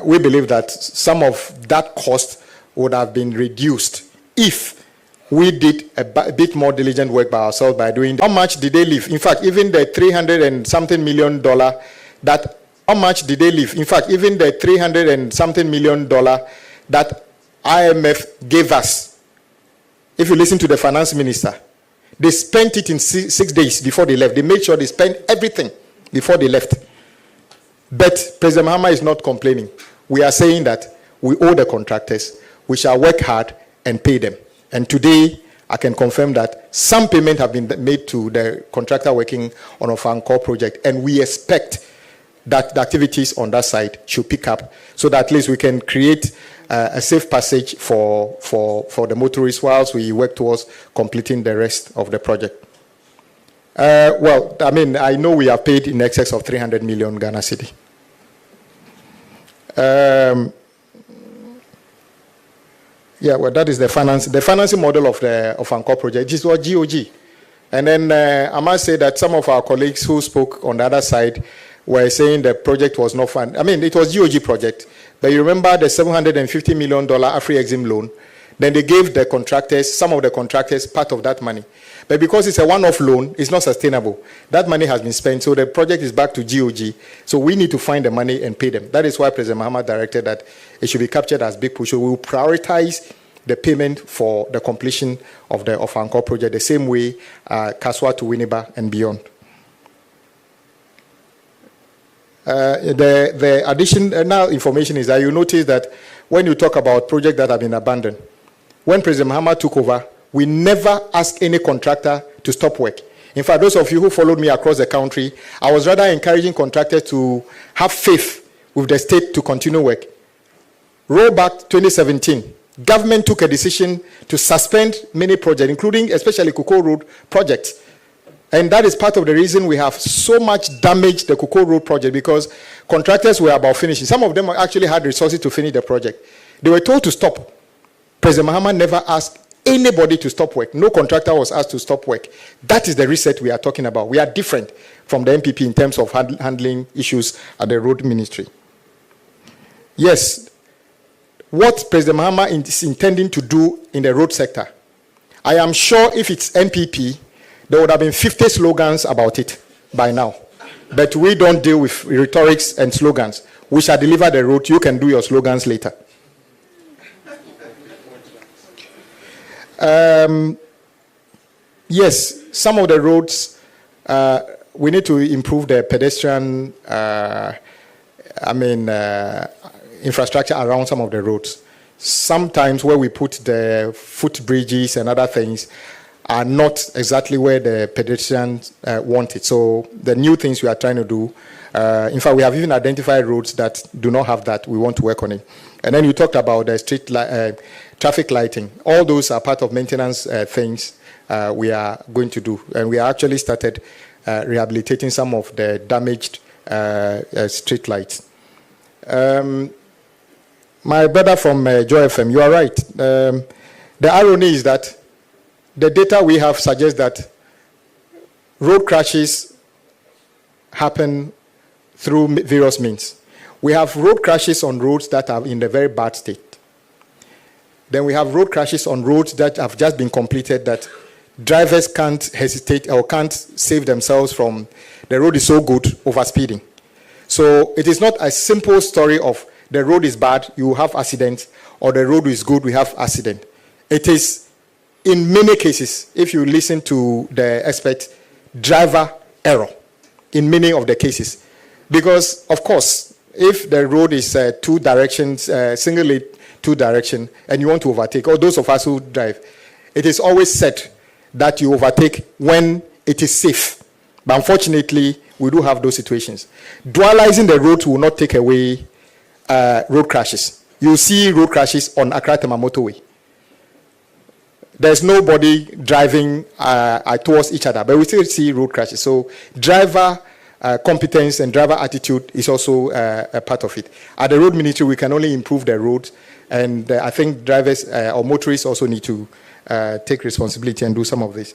we believe that some of that cost would have been reduced if we did a bit more diligent work by ourselves by doing. How much did they leave? In fact, even the $300 and something million that, how much did they leave? In fact, even the $300 and something million that IMF gave us, if you listen to the finance minister, they spent it in 6 days before they left. They made sure they spent everything before they left. But President Mahama is not complaining. We are saying that we owe the contractors. We shall work hard and pay them. And today, I can confirm that some payment have been made to the contractor working on a Fankor project, and we expect that the activities on that side should pick up, so that at least we can create a safe passage for the motorists whilst we work towards completing the rest of the project. Well, I mean, I know we have paid in excess of 300 million Ghana cedi. Yeah, well, that is the financing model of the Fankor project. This was GOG. And then I must say that some of our colleagues who spoke on the other side were saying the project was not fun. I mean, it was GOG project, but you remember the $750 million Afri-Exim loan. Then they gave the contractors, some of the contractors, part of that money. But because it's a one-off loan, it's not sustainable. That money has been spent, so the project is back to GOG. So we need to find the money and pay them. That is why President Mahama directed that it should be captured as big push. So we will prioritize the payment for the completion of the Fankor project the same way Kaswa to Winneba and beyond. The additional information is that you notice that when you talk about projects that have been abandoned, when President Mahama took over, we never asked any contractor to stop work. In fact, those of you who followed me across the country, I was rather encouraging contractors to have faith with the state to continue work. Roll back 2017, government took a decision to suspend many projects, including especially Kuko Road projects. And that is part of the reason we have so much damage the Kuko Road project, because contractors were about finishing. Some of them actually had resources to finish the project. They were told to stop. President Mahama never asked anybody to stop work. No contractor was asked to stop work. That is the reset we are talking about. We are different from the MPP in terms of handling issues at the road ministry. Yes, what President Mahama is intending to do in the road sector, I am sure if it's MPP, there would have been 50 slogans about it by now. But we don't deal with rhetorics and slogans. We shall deliver the road. You can do your slogans later. Yes, some of the roads, we need to improve the pedestrian, infrastructure around some of the roads. Sometimes where we put the footbridges and other things are not exactly where the pedestrians want it. So the new things we are trying to do, in fact, we have even identified roads that do not have that. We want to work on it. And then you talked about the street traffic lighting. All those are part of maintenance things we are going to do. And we actually started rehabilitating some of the damaged street lights. My brother from Joy FM, you are right. The irony is that the data we have suggests that road crashes happen through various means. We have road crashes on roads that are in a very bad state. Then we have road crashes on roads that have just been completed that drivers can't hesitate or can't save themselves from. The road is so good, overspeeding. So it is not a simple story of the road is bad, you have accident, or the road is good, we have accident. It is, in many cases, if you listen to the expert, driver error in many of the cases. Because, of course, if the road is two directions, single lane, two direction, and you want to overtake, or those of us who drive, it is always said that you overtake when it is safe. But unfortunately, we do have those situations. Dualizing the road will not take away road crashes. You see road crashes on Accra-Tema motorway. There's nobody driving towards each other, but we still see road crashes. So driver competence and driver attitude is also a part of it. At the road ministry, we can only improve the roads, and I think drivers or motorists also need to take responsibility and do some of this.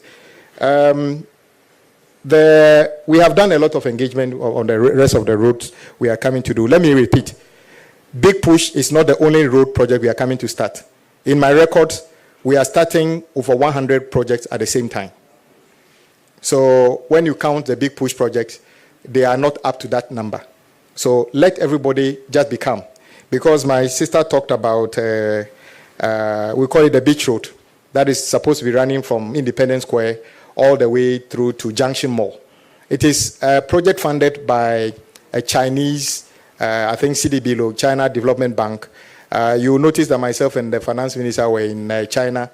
We have done a lot of engagement on the rest of the roads we are coming to do. Let me repeat. Big Push is not the only road project we are coming to start. In my records, we are starting over 100 projects at the same time. So when you count the Big Push projects, they are not up to that number. So let everybody just be calm. Because my sister talked about, we call it the Beach Road. That is supposed to be running from Independence Square all the way through to Junction Mall. It is a project funded by a Chinese, I think CDB, China Development Bank. You will notice that myself and the finance minister were in China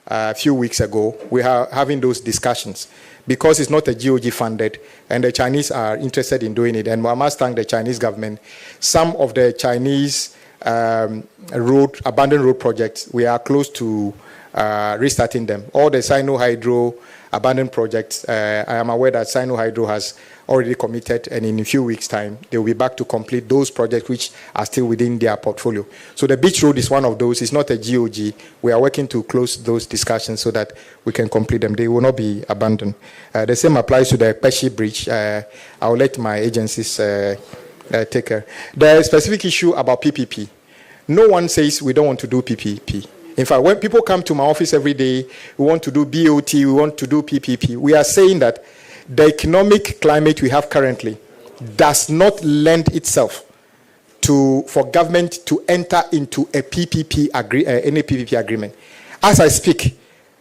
a few weeks ago. We are having those discussions because it's not a GOG funded, and the Chinese are interested in doing it. And I must thank the Chinese government. Some of the Chinese abandoned road projects, we are close to restarting them. All the Sino Hydro abandoned projects, I am aware that Sino Hydro has already committed, and in a few weeks' time, they will be back to complete those projects which are still within their portfolio. So the Beach Road is one of those. It's not a GOG. We are working to close those discussions so that we can complete them. They will not be abandoned. The same applies to the Ghpage Bridge. I will let my agencies take care. The specific issue about PPP, no one says we don't want to do PPP. In fact, when people come to my office every day, we want to do BOT, we want to do PPP. We are saying that the economic climate we have currently does not lend itself for government to enter into a any PPP agreement. As I speak,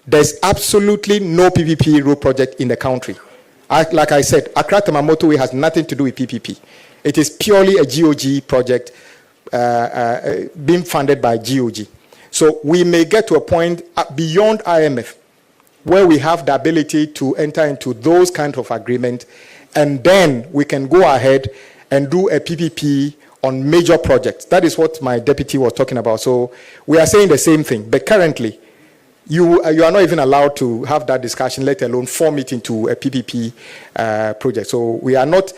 there's absolutely no PPP road project in the country. Like I said, Accra Tamamoto has nothing to do with PPP. It is purely a GOG project being funded by GOG. So we may get to a point beyond IMF where we have the ability to enter into those kinds of agreements, and then we can go ahead and do a PPP on major projects. That is what my deputy was talking about. So we are saying the same thing, but currently you are not even allowed to have that discussion, let alone form it into a PPP project. So we are not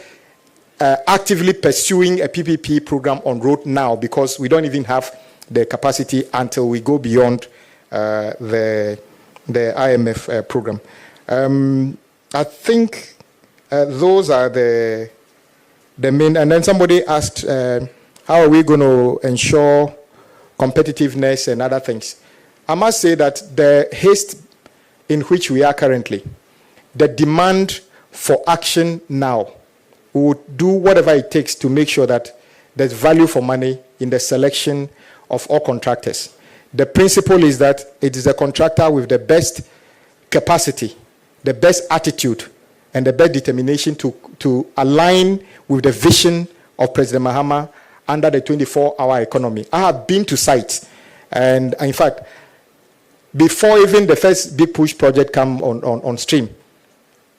actively pursuing a PPP program on road now because we don't even have the capacity until we go beyond the IMF program. I think those are the main. And then somebody asked, how are we going to ensure competitiveness and other things? I must say that the haste in which we are currently, the demand for action now, we would do whatever it takes to make sure that there's value for money in the selection of all contractors. The principle is that it is a contractor with the best capacity, the best attitude, and the best determination to align with the vision of President Mahama under the 24-hour economy. I have been to sites, and in fact, before even the first Big Push project come on stream,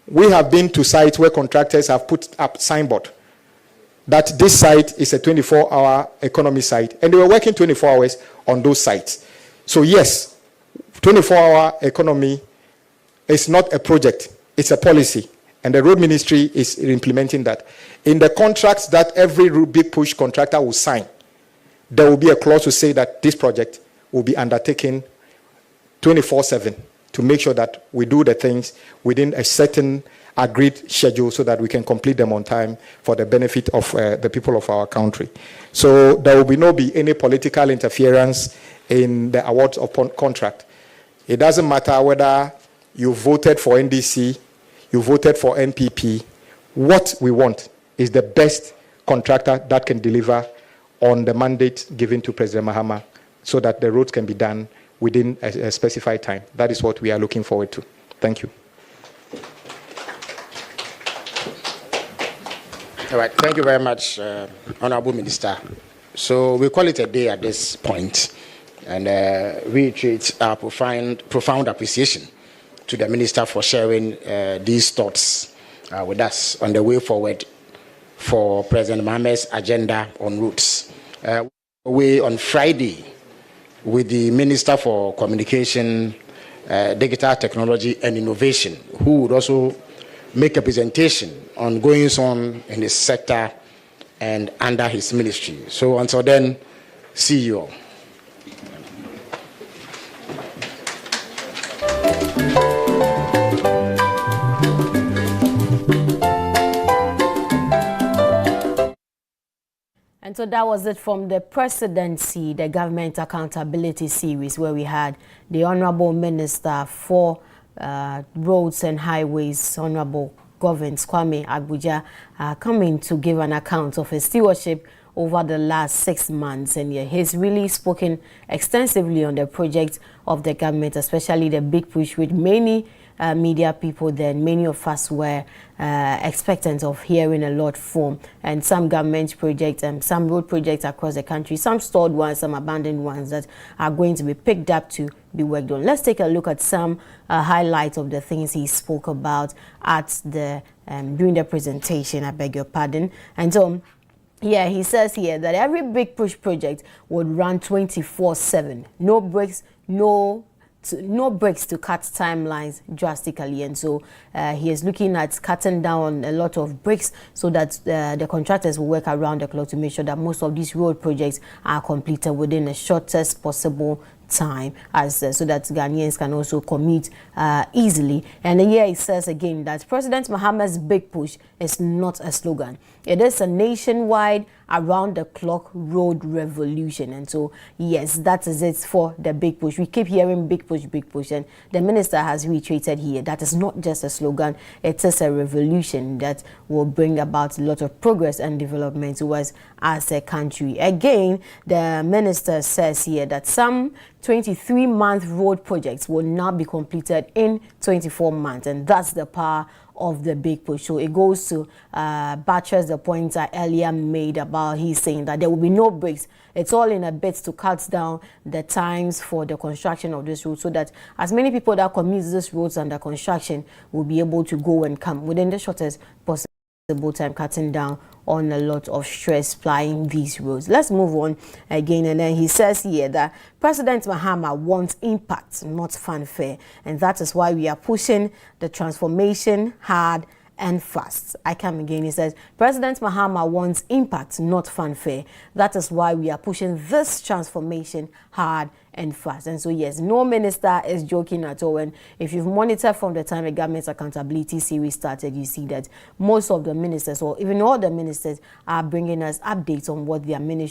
we have been to sites where contractors have put up signboard that this site is a 24-hour economy site, and they were working 24 hours on those sites. So yes, 24-hour economy is not a project, it's a policy, and the road ministry is implementing that. In the contracts that every Big Push contractor will sign, there will be a clause to say that this project will be undertaken 24/7 to make sure that we do the things within a certain agreed schedule so that we can complete them on time for the benefit of the people of our country. So there will be any political interference in the awards of contract. It doesn't matter whether you voted for NDC, you voted for NPP. What we want is the best contractor that can deliver on the mandate given to President Mahama so that the roads can be done within a specified time. That is what we are looking forward to. Thank you. All right, thank you very much, Honorable Minister. So we call it a day at this point, and reiterate our profound appreciation to the Minister for sharing these thoughts with us on the way forward for President Mahama's agenda on routes. We on Friday with the Minister for Communication, Digital Technology and Innovation, who would also make a presentation on goings on in his sector and under his ministry. So until then, see you all. And so that was it from the presidency, the government accountability series, where we had the Honorable Minister for Roads and Highways, Honorable Governs Kwame Agbodza, coming to give an account of his stewardship over the last 6 months. And yeah, he's really spoken extensively on the project of the government, especially the big push with many media people. Then many of us were expectant of hearing a lot from, and some government projects and some road projects across the country, some stored ones, some abandoned ones that are going to be picked up to be worked on. Let's take a look at some highlights of the things he spoke about at the during the presentation. I beg your pardon. And so yeah, he says here that every big push project would run 24/7, no breaks, no breaks to cut timelines drastically. And so he is looking at cutting down a lot of breaks so that the contractors will work around the clock to make sure that most of these road projects are completed within the shortest possible time, as so that Ghanaians can also commute easily. And here he says again that President Mahama's big push is not a slogan. It is a nationwide, around-the-clock road revolution. And so, yes, that is it for the big push. We keep hearing big push, and the minister has reiterated here that is not just a slogan, it is a revolution that will bring about a lot of progress and development to us as a country. Again, the minister says here that some 23-month road projects will now be completed in 24 months, and that's the power of the big push. So it goes to buttress the point I earlier made about he's saying that there will be no breaks. It's all in a bid to cut down the times for the construction of this road, so that as many people that commute these roads under construction will be able to go and come within the shortest possible time, cutting down on a lot of stress plying these roads. Let's move on again. And then he says here that President Mahama wants impact, not fanfare. And that is why we are pushing the transformation hard and fast. I come again. He says, President Mahama wants impact, not fanfare. That is why we are pushing this transformation hard and fast. And so, yes, no minister is joking at all. And if you've monitored from the time the government's accountability series started, you see that most of the ministers, or even all the ministers, are bringing us updates on what their ministry